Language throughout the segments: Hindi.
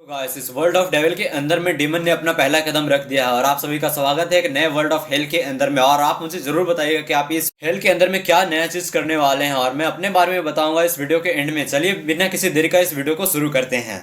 तो गाइस इस वर्ल्ड ऑफ डेविल के अंदर में डीमन ने अपना पहला कदम रख दिया है और आप सभी का स्वागत है एक नए वर्ल्ड ऑफ हेल के अंदर में। और आप मुझे जरूर बताइएगा कि आप इस हेल के अंदर में क्या नया चीज करने वाले हैं और मैं अपने बारे में बताऊंगा इस वीडियो के एंड में। चलिए बिना किसी देरी का इस वीडियो को शुरू करते हैं।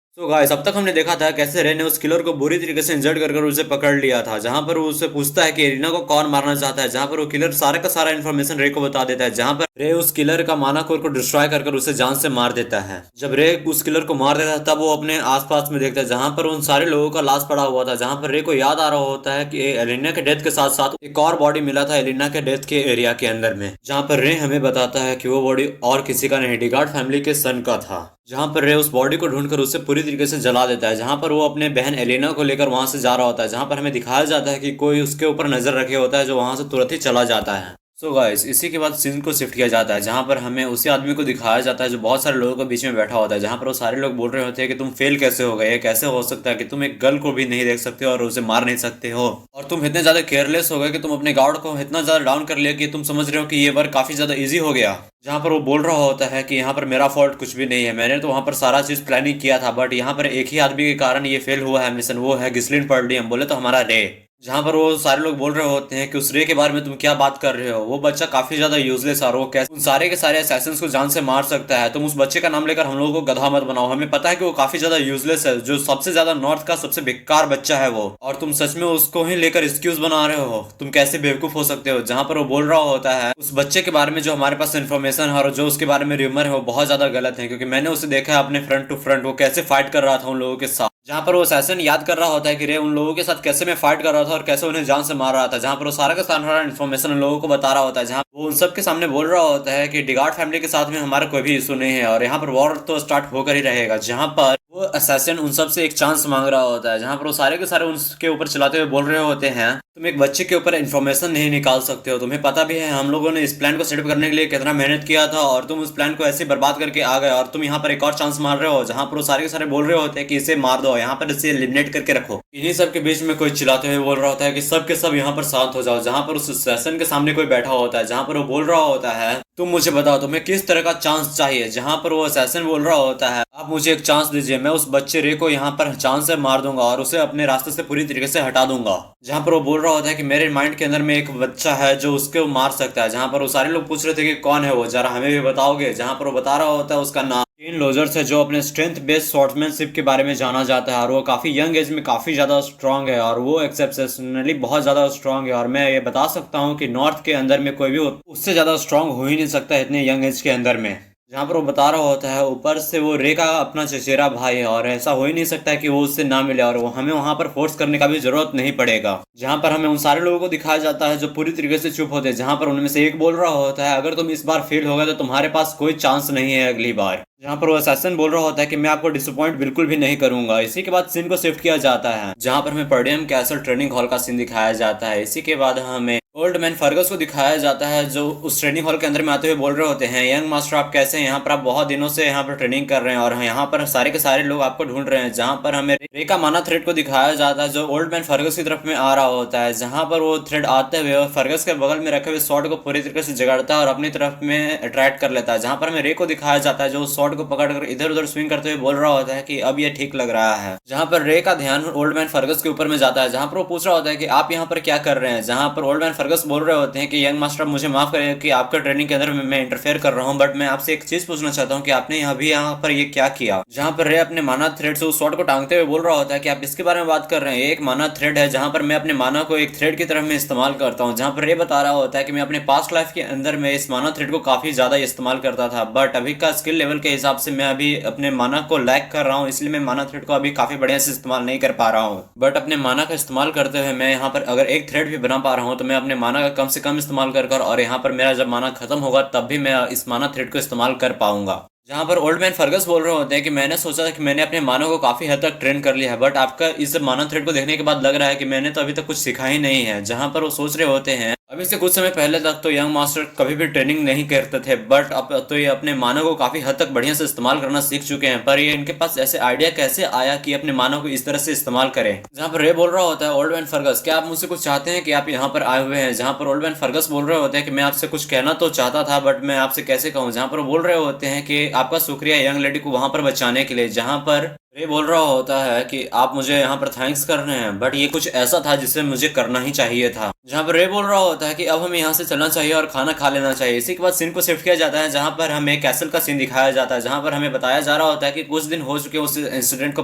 तो गाइस अब तक हमने देखा था कैसे रे ने उस किलर को बुरी तरीके से इंजर्ड कर उसे पकड़ लिया था, जहां पर वो उससे पूछता है कि एरिना को कौन मारना चाहता है, जहां पर वो किलर सारा का सारा इन्फॉर्मेशन रे को बता देता है, जहां पर रे उस किलर का माना कोर को डिस्ट्रॉय कर उसे जान से मार देता है। जब रे उस किलर को मार देता है तब वो अपने आसपास में देखता है जहां पर उन सारे लोगों का लाश पड़ा हुआ था, जहां पर रे को याद आ रहा होता है कि एलिना के डेथ के साथ साथ एक और बॉडी मिला था एलिना के डेथ के एरिया के अंदर में, जहां पर रे हमें बताता है कि वो बॉडी और किसी का नहीं, डिगार्ड फैमिली के सन का था। जहां पर रे उस बॉडी को ढूंढकर उसे पूरी तरीके से जला देता है, जहां पर वो अपने बहन एलिना को लेकर वहां से जा रहा होता है, जहां पर हमें दिखाया जाता है कि कोई उसके ऊपर नजर रखे होता है जो वहां से तुरंत ही चला जाता है। सो गाइस इसी के बाद सीन को शिफ्ट किया जाता है, जहां पर हमें उसी आदमी को दिखाया जाता है जो बहुत सारे लोगों के बीच में बैठा होता है, जहां पर वो सारे लोग बोल रहे होते हैं कि तुम फेल कैसे हो गए, कैसे हो सकता है कि तुम एक गर्ल को भी नहीं देख सकते हो और उसे मार नहीं सकते हो, और तुम इतने ज्यादा केयरलेस हो गए कि तुम अपने गार्ड को इतना ज्यादा डाउन कर लिया कि तुम समझ रहे हो कि ये वर्क काफी ज्यादा ईजी हो गया। जहां पर वो बोल रहा होता है कि यहाँ पर मेरा फॉल्ट कुछ भी नहीं है, मैंने तो वहां पर सारा चीज प्लानिंग किया था, बट यहाँ पर एक ही आदमी के कारण ये फेल हुआ है मिशन, वो है गिस्लिन पर्डियम, बोले तो हमारा रे। जहां पर वो सारे लोग बोल रहे होते हैं कि उस रे के बारे में तुम क्या बात कर रहे हो, वो बच्चा काफी ज्यादा यूजलेस है और वो कैसे उन सारे के सारे असैसिन्स को जान से मार सकता है, तुम उस बच्चे का नाम लेकर हम लोगों को गधा मत बनाओ, हमें पता है कि वो काफी ज्यादा यूजलेस है, जो सबसे ज्यादा नॉर्थ का सबसे बेकार बच्चा है वो, और तुम सच में उसको ही लेकर एक्सक्यूज बना रहे हो, तुम कैसे बेवकूफ हो सकते हो। जहां पर वो बोल रहा होता है उस बच्चे के बारे में जो हमारे पास इन्फॉर्मेशन है और जो उसके बारे में र्यूमर है वो बहुत ज्यादा गलत है, क्योंकि मैंने उसे देखा है अपने फ्रंट टू फ्रंट वो कैसे फाइट कर रहा था उन लोगों के साथ। जहां पर वो असैसिन याद कर रहा होता है कि रे उन लोगों के साथ कैसे मैं फाइट कर रहा था और कैसे उन्हें जान से मार रहा था, जहां पर वो सारा का सारा इन्फॉर्मेशन उन लोगों को बता रहा होता है, जहां वो उन सब के सामने बोल रहा होता है कि डिगार्ड फैमिली के साथ में हमारा कोई भी इशू नहीं है और यहाँ पर वॉर तो स्टार्ट होकर ही रहेगा। जहां पर वो असैसिन उन सब से एक चांस मांग रहा होता है, जहां पर वो सारे के सारे उनके ऊपर चलाते हुए बोल रहे होते हैं तुम एक बच्चे के ऊपर इन्फॉर्मेशन नहीं निकाल सकते हो, तुम्हें पता भी है हम लोगों ने इस प्लान को सेटअप करने के लिए कितना मेहनत किया था और तुम उस प्लान को ऐसे बर्बाद करके आ गए और तुम यहाँ पर एक और चांस मार रहे हो। जहां पर वो सारे के सारे बोल रहे होते हैं कि इसे मार दो, यहाँ पर इसे एलिमिनेट करके रखो। इन्हीं सब के बीच में कोई चिल्लाते हुए बोल रहा होता है कि सब के सब यहाँ पर शांत हो जाओ। जहां पर उस सेशन के सामने कोई बैठा होता है, जहां पर वो बोल रहा होता है तुम मुझे बताओ तुम्हें किस तरह का चांस चाहिए। जहां पर वो असैसिन बोल रहा होता है आप मुझे एक चांस दीजिए, मैं उस बच्चे रे को यहाँ पर चांस से मार दूंगा और उसे अपने रास्ते से पूरी तरीके से हटा दूंगा। जहां पर वो बोल रहा होता है कि मेरे माइंड के अंदर में एक बच्चा है जो उसको मार सकता है। जहां पर वो सारे लोग पूछ रहे थे कि कौन है वो, जरा हमें भी बताओगे। जहां पर वो बता रहा होता है उसका नाम केन लोजर्स है, जो अपने स्ट्रेंथ बेस्ड स्वॉर्ड्समैनशिप के बारे में जाना जाता है और वो काफी यंग एज में काफी ज्यादा स्ट्रांग है और वो एक्सेप्शनली बहुत ज्यादा स्ट्रांग है, और मैं ये बता सकता हूँ कि नॉर्थ के अंदर में कोई भी उससे ज्यादा स्ट्रांग हो ही नहीं सकता इतने यंग एज के अंदर में। जहां पर वो बता रहा होता है ऊपर से वो रे का अपना चचेरा भाई है और ऐसा हो ही नहीं सकता है कि वो उससे ना मिले और वो हमें वहां पर फोर्स करने का भी जरूरत नहीं पड़ेगा। जहां पर हमें उन सारे लोगों को दिखाया जाता है जो पूरी तरीके से चुप होते हैं, जहां पर उनमें से एक बोल रहा होता है अगर तुम इस बार फेल हो गए तो तुम्हारे पास कोई चांस नहीं है अगली बार। जहां पर वो असैसिन बोल रहा होता है कि मैं आपको डिसअपॉइंट बिल्कुल भी नहीं करूंगा। इसी के बाद सीन को शिफ्ट किया जाता है, जहां पर हमें पर्डियम कैसल ट्रेनिंग हॉल का सीन दिखाया जाता है। इसी के बाद हमें ओल्ड मैन फर्गस को दिखाया जाता है जो उस ट्रेनिंग हॉल के अंदर में आते हुए बोल रहे होते हैं यंग मास्टर आप कैसे हैं, यहाँ पर आप बहुत दिनों से यहाँ पर ट्रेनिंग कर रहे हैं और यहाँ पर सारे के सारे लोग आपको ढूंढ रहे हैं। जहाँ पर हमें रे का माना थ्रेड को दिखाया जाता है जो ओल्ड मैन फर्गस की तरफ में आ रहा होता है, जहाँ पर वो थ्रेड आते हुए फर्गस के बगल में रखे हुए शॉर्ट को पूरी तरीके से जगाड़ता है और अपनी तरफ में अट्रैक्ट कर लेता है। जहाँ पर हमें रे को दिखाया जाता है जो शॉर्ट को पकड़कर इधर उधर स्विंग करते हुए बोल रहा होता है कि अब ये ठीक लग रहा है। जहाँ पर रे का ध्यान ओल्ड मैन फर्गस के ऊपर में जाता है, जहाँ पर वो पूछ रहा होता है कि आप यहाँ पर क्या कर रहे हैं। जहाँ पर ओल्ड मैन फर्गस बोल रहे होते हैं कि यंग मास्टर मुझे माफ करें कि आपका ट्रेनिंग के अंदर मैं इंटरफेयर कर रहा हूँ, बट मैं आपसे एक चीज पूछना चाहता हूँ कि आपने यहाँ पर ये क्या किया। जहाँ पर रे अपने माना थ्रेड से उस शॉर्ट को टांगते हुए बोल रहा होता है कि आप इसके बारे में बात कर रहे हैं, ये एक माना थ्रेड है जहाँ पर मैं अपने माना को एक थ्रेड की तरफ में इस्तेमाल करता हूँ। जहाँ पर रे बता रहा होता है कि मैं अपने पास्ट लाइफ के अंदर में इस माना थ्रेड को काफी ज्यादा इस्तेमाल करता था, बट अभी का स्किल लेवल के हिसाब से मैं अभी अपने माना को लैक कर रहा हूँ, इसलिए मैं माना थ्रेड को अभी काफी बढ़िया से इस्तेमाल नहीं कर पा रहा हूँ। बट अपने माना का इस्तेमाल करते हुए मैं यहाँ पर अगर एक थ्रेड भी बना पा रहा हूँ तो मैं अपने माना का कम से कम इस्तेमाल कर और यहाँ पर मेरा जब माना खत्म होगा तब भी मैं इस माना थ्रेड को इस्तेमाल कर पाऊंगा। जहाँ पर ओल्ड मैन फर्गस बोल रहे होते हैं कि मैंने सोचा था कि मैंने अपने मानव को काफी हद तक ट्रेन कर लिया है, बट आपका इस मानव थ्रेड को देखने के बाद लग रहा है कि मैंने तो अभी तक कुछ सीखा ही नहीं है। जहाँ पर वो सोच रहे होते हैं अभी से कुछ समय पहले तक तो यंग मास्टर कभी भी ट्रेनिंग नहीं करते थे, बट अब तो ये अपने मानव को काफी हद तक बढ़िया से इस्तेमाल करना सीख चुके हैं। पर ये इनके पास ऐसे आइडिया कैसे आया कि अपने मानव को इस तरह से इस्तेमाल करें। जहाँ पर रे बोल रहा होता है ओल्ड मैन फर्गस क्या आप मुझसे कुछ चाहते हैं कि आप यहाँ पर आए हुए हैं। जहाँ पर ओल्ड मैन फर्गस बोल रहे होते हैं कि मैं आपसे कुछ कहना तो चाहता था बट मैं आपसे कैसे कहूँ। जहाँ पर बोल रहे होते हैं कि आपका शुक्रिया यंग लेडी को वहां पर बचाने के लिए। जहाँ पर रे बोल रहा होता है कि आप मुझे यहाँ पर थैंक्स कर रहे हैं, बट ये कुछ ऐसा था जिसे मुझे करना ही चाहिए था। जहाँ पर रे बोल रहा होता है कि अब हमें यहाँ से चलना चाहिए और खाना खा लेना चाहिए। इसी के बाद सीन को शिफ्ट किया जाता है, जहाँ पर हमें कैसल का सीन दिखाया जाता है, जहाँ पर हमें बताया जा रहा होता है कि कुछ दिन हो चुके उस इंसिडेंट को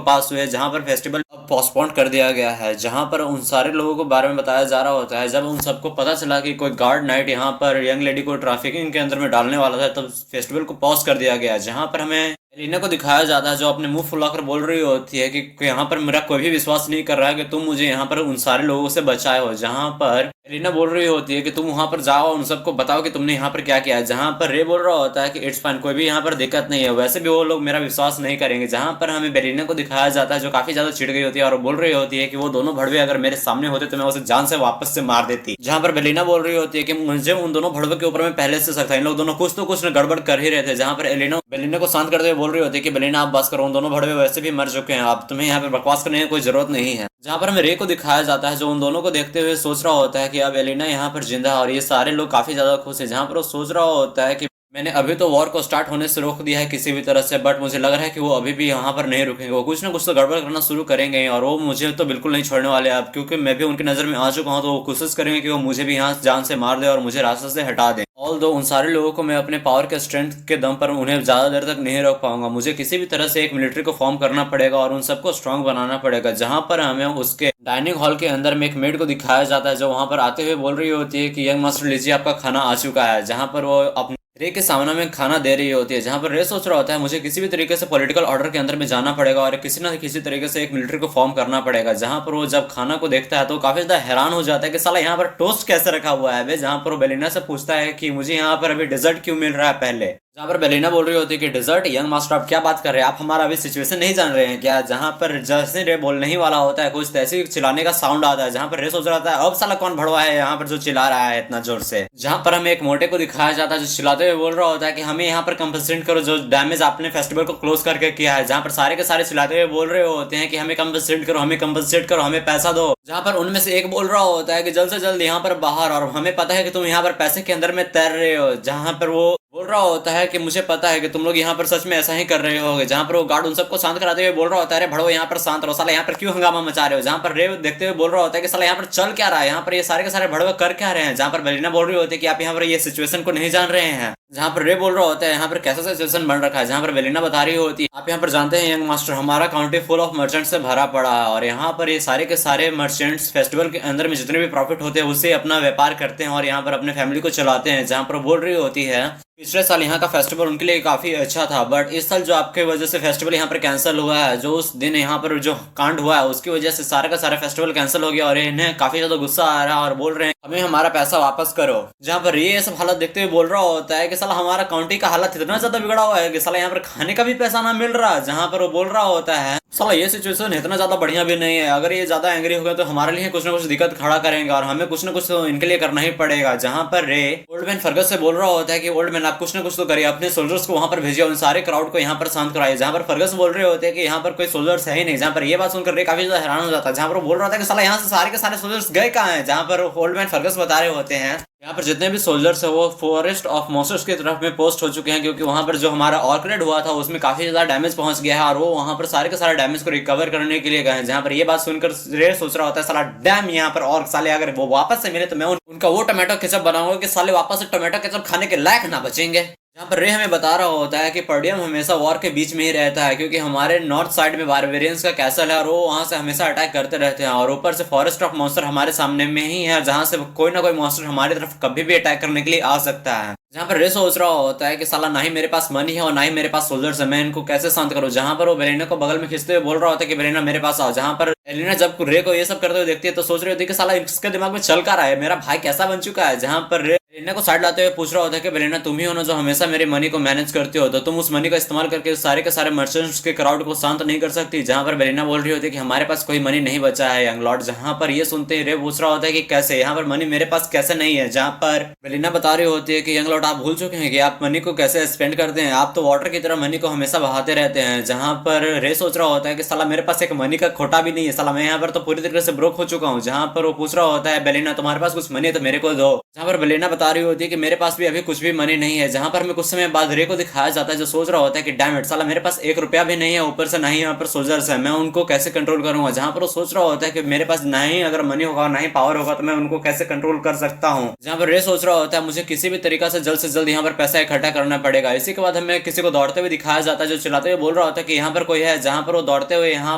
पास हुए, जहाँ पर फेस्टिवल अब पोस्टपोन कर दिया गया है। जहाँ पर उन सारे लोगों के बारे में बताया जा रहा होता है। जब उन सबको पता चला कि कोई गार्ड नाइट यहाँ पर यंग लेडी को ट्रैफिकिंग के अंदर में डालने वाला था, तब फेस्टिवल को पॉज कर दिया गया। जहाँ पर हमें एलिना को दिखाया जाता है, जो अपने मुंह फुलाकर बोल रही होती है कि यहाँ पर मेरा कोई भी विश्वास नहीं कर रहा है कि तुम मुझे यहाँ पर उन सारे लोगों से बचाए हो। जहाँ पर एलिना बोल रही होती है कि तुम वहां पर जाओ और उन सबको बताओ कि तुमने यहाँ पर क्या किया है। जहाँ पर रे बोल रहा होता है कि इट्स फाइन, कोई भी यहाँ पर दिक्कत नहीं है, वैसे भी वो लोग मेरा विश्वास नहीं करेंगे। जहाँ पर हमें बेलिना को दिखाया जाता है, जो काफी ज्यादा चिढ़ गई होती है और बोल रही होती है कि वो दोनों भड़वे अगर मेरे सामने होते तो मैं उसे जान से वापस से मार देती। जहाँ पर बेलिना बोल रही होती है कि मुझे उन दोनों भड़वे के ऊपर में पहले से शक था, इन लोग दोनों कुछ तो कुछ गड़बड़ कर ही रहे थे। जहाँ पर एलिना बेलिना को शांत करते हुए बोल रही होती है कि बेलिना आप बस करो, उन दोनों भड़वे वैसे भी मर चुके हैं, अब तुम्हें यहाँ पे बकवास करने की कोई जरूरत नहीं है। जहाँ पर हमें रे को दिखाया जाता है, जो उन दोनों को देखते हुए सोच रहा होता है कि अब एलिना यहाँ पर जिंदा है और ये सारे लोग काफी ज्यादा खुश हैं। जहाँ पर वो सोच रहा होता है कि मैंने अभी तो वॉर को स्टार्ट होने से रोक दिया है किसी भी तरह से, बट मुझे लग रहा है कि वो अभी भी यहाँ पर नहीं रुकेंगे, वो कुछ ना कुछ तो गड़बड़ करना शुरू करेंगे और वो मुझे तो बिल्कुल नहीं छोड़ने वाले अब, क्योंकि मैं भी उनकी नज़र में आ चुका हूँ। तो वो कोशिश करेंगे कि वो मुझे भी यहाँ जान से मार दे और मुझे रास्ते से हटा दें। ऑल दो उन सारे लोगों को मैं अपने पावर के स्ट्रेंथ के दम पर उन्हें ज़्यादा देर तक नहीं रोक पाऊंगा। मुझे किसी भी तरह से एक मिलिट्री को फॉर्म करना पड़ेगा और उन सबको स्ट्रांग बनाना पड़ेगा। जहाँ पर हमें उसके डाइनिंग हॉल के अंदर में एक मेड को दिखाया जाता है, जो वहाँ पर आते हुए बोल रही होती है कि यंग मास्टर लीजिए आपका खाना आ चुका है। जहाँ पर वो अपने रे के सामने में खाना दे रही होती है। जहाँ पर रे सोच रहा होता है मुझे किसी भी तरीके से पॉलिटिकल ऑर्डर के अंदर में जाना पड़ेगा और किसी ना किसी तरीके से एक मिलिट्री को फॉर्म करना पड़ेगा। जहाँ पर वो जब खाना को देखता है तो काफी ज्यादा हैरान हो जाता है कि साला यहाँ पर टोस्ट कैसे रखा हुआ है बे। जहाँ पर वो बेलिना से पूछता है कि मुझे यहाँ पर अभी डेजर्ट क्यों मिल रहा है पहले। जहाँ पर बेलिना बोल रही होती है कि डेजर्ट, यंग मास्टर आप क्या बात कर रहे हैं, आप हमारा अभी सिचुएशन नहीं जान रहे हैं क्या। जहाँ पर जैसे रे बोलने ही वाला होता है कुछ तैसे चिल्लाने का साउंड आता है। जहाँ पर रे सोच रहा था अब साला कौन भड़वा है यहाँ पर जो चिल्ला रहा है इतना जोर से। जहाँ पर हमें एक मोटे को दिखाया जाता है जो चिल्लाते हुए बोल रहा होता है कि हमें यहाँ पर कंपनसेट करो जो डैमेज आपने फेस्टिवल को क्लोज करके किया है। जहाँ पर सारे के सारे चिल्लाते हुए बोल रहे होते हैं कि हमें कंपनसेट करो, हमें कंपनसेट करो, हमें पैसा दो। जहाँ पर उनमें से एक बोल रहा होता है कि जल्द से जल्द यहाँ पर बाहर, और हमें पता है कि तुम यहाँ पर पैसे के अंदर में तैर रहे हो। जहाँ पर वो बोल रहा होता है कि मुझे पता है कि तुम लोग यहाँ पर सच में ऐसा ही कर रहे होगे। जहाँ पर वो गार्ड उन सबको शांत कराते हुए बोल रहा होता है अरे भड़ो यहाँ पर शांत रहो, साला यहाँ पर क्यों हंगामा मचा रहे हो। जहाँ पर रे देखते हुए बोल रहा होता है कि साला यहाँ पर चल क्या रहा है, यहाँ पर ये सारे के सारे भड़वे कर क्या रहे हैं। जहाँ पर बेलिना बोल रही होती है कि आप यहाँ पर ये सिचुएशन को नहीं जान रहे हैं। जहाँ पर रे बोल रहा होता है यहाँ पर कैसा सिचुएशन बन रखा है। जहाँ पर बेलिना बता रही होती है आप यहाँ पर जानते हैं यंग मास्टर हमारा काउंटी फुल ऑफ मर्चेंट से भरा पड़ा है और यहाँ पर ये सारे के सारे मर्चेंट्स फेस्टिवल के अंदर में जितने भी प्रॉफिट होते हैं उससे अपना व्यापार करते हैं और यहाँ पर अपने फैमिली को चलाते हैं। जहाँ पर बोल रही होती है पिछले साल यहाँ का फेस्टिवल उनके लिए काफी अच्छा था, बट इस साल जो आपके वजह से फेस्टिवल यहाँ पर कैंसिल हुआ है, जो उस दिन यहाँ पर जो कांड हुआ है उसकी वजह से सारा का सारा फेस्टिवल कैंसिल हो गया और इन्हें काफी ज्यादा गुस्सा आ रहा है और बोल रहे हैं हमें हमारा पैसा वापस करो। जहाँ पर ये सब हालत देखते हुए बोल रहा होता है कि साला हमारा काउंटी का हालत इतना ज्यादा बिगड़ा हुआ है कि साला यहाँ पर खाने का भी पैसा ना मिल रहा। जहाँ पर वो बोल रहा होता है साला ये सिचुएशन इतना ज्यादा बढ़िया भी नहीं है, अगर ये ज्यादा एंग्री हो गए तो हमारे लिए कुछ ना कुछ दिक्कत खड़ा करेंगे और हमें कुछ ना कुछ तो इनके लिए करना ही पड़ेगा। जहाँ पर रे ओल्ड मैन फर्गस से बोल रहा होता है कि ओल्ड मैन आप कुछ ना कुछ तो करिए, अपने सोल्जर्स को वहां पर भेजिए, उन सारे क्राउड को यहाँ पर शांत कराइए। जहाँ पर फर्गस बोल रहे होते हैं कि यहाँ पर कोई सोल्जर्स है ही नहीं। जहाँ पर ये बात सुनकर रे काफी ज्यादा हैरान हो जाता है। जहाँ पर वो बोल रहा था कि साला यहाँ से सारे के सारे सोल्जर्स गए कहाँ हैं। जहाँ पर ओल्ड मैन फर्गस बता रहे होते हैं यहाँ पर जितने भी सोल्जर्स है वो फॉरेस्ट ऑफ मॉन्स्टर्स की तरफ में पोस्ट हो चुके हैं, क्योंकि वहां पर जो हमारा ऑर्करेड हुआ था उसमें काफी ज्यादा डैमेज पहुंच गया है और वो वहां पर सारे के सारे डैमेज को रिकवर करने के लिए गए हैं। जहां पर ये बात सुनकर रे सोच रहा होता है साला डैम यहाँ पर और साले अगर वो वापस से मिले तो मैं उनका वो टमाटो केचप बनाऊंगा कि साले वापस से टमाटो केचप खाने के लायक ना बचेंगे। जहाँ पर रे हमें बता रहा होता है कि पर्डियम हमेशा वॉर के बीच में ही रहता है, क्योंकि हमारे नॉर्थ साइड में बारबेरियंस का कैसल है और वो वहां से हमेशा अटैक करते रहते हैं और ऊपर से फॉरेस्ट ऑफ मॉन्स्टर हमारे सामने में ही है, जहां से कोई ना कोई मॉन्स्टर हमारी तरफ कभी भी अटैक करने के लिए आ सकता है। जहाँ पर रे सोच रहा होता है कि साला ना ही मेरे पास मनी है और ना ही मेरे पास सोल्जर्स है, मैं इनको कैसे शांत करूँ। जहाँ पर वो बेलिना को बगल में खींचते हुए बोल रहा होता है कि बेलिना मेरे पास आओ। जहाँ पर एलिना जब रे को ये सब करते हुए देखती है तो सोच रही होती है कि साला इसके दिमाग में चल कर रहा है, मेरा भाई कैसा बन चुका है। जहाँ पर रे बेलिना को साइड लाते हुए पूछ रहा होता है कि बेलिना तुम ही हो ना जो हमेशा मेरे मनी को मैनेज करते हो, तो तुम उस मनी का इस्तेमाल करके सारे के सारे मर्चेंट्स के क्राउड को शांत नहीं कर सकती। जहाँ पर बेलिना बोल रही होती है कि हमारे पास कोई मनी नहीं बचा है यंग लॉर्ड। जहाँ पर ये सुनते ही रे पूछ रहा होता है कि कैसे, यहाँ पर मनी मेरे पास कैसे नहीं है। जहाँ पर बेलिना बता रही होती है कि यंग लॉर्ड आप भूल चुके हैं कि आप मनी को कैसे स्पेंड करते हैं, आप तो वाटर की तरह मनी को हमेशा बहाते रहते हैं। जहाँ पर रे सोच रहा होता है कि साला मेरे पास एक मनी का खोटा भी नहीं है, साला मैं यहाँ पर तो पूरी तरह से ब्रोक हो चुका हूँ। जहाँ पर वो पूछ रहा होता है बेलिना तुम्हारे पास कुछ मनी है तो मेरे को दो। जहाँ पर बेलिना बता बता रही होती है कि मेरे पास भी अभी कुछ भी मनी नहीं है, जहां पर हमें कुछ समय बाद रे को दिखाया जाता है जो सोच रहा होता है कि डैम इट साला मेरे पास 1 रुपया भी नहीं है, ऊपर से नहीं यहाँ पर सोल्जर्स है, मैं उनको कैसे कंट्रोल करूंगा। जहां पर वो सोच रहा होता है कि मेरे पास ना ही अगर मनी होगा ना ही पावर होगा तो मैं उनको कैसे कंट्रोल कर सकता हूँ। जहां पर रे सोच रहा होता है मुझे किसी भी तरीका से जल्द यहाँ पर पैसा इकट्ठा करना पड़ेगा। इसी के बाद हमें किसी को दौड़ते हुए दिखाया जाता है जो चिल्लाते हुए बोल रहा होता है कि यहाँ पर कोई है। जहां पर वो दौड़ते हुए यहाँ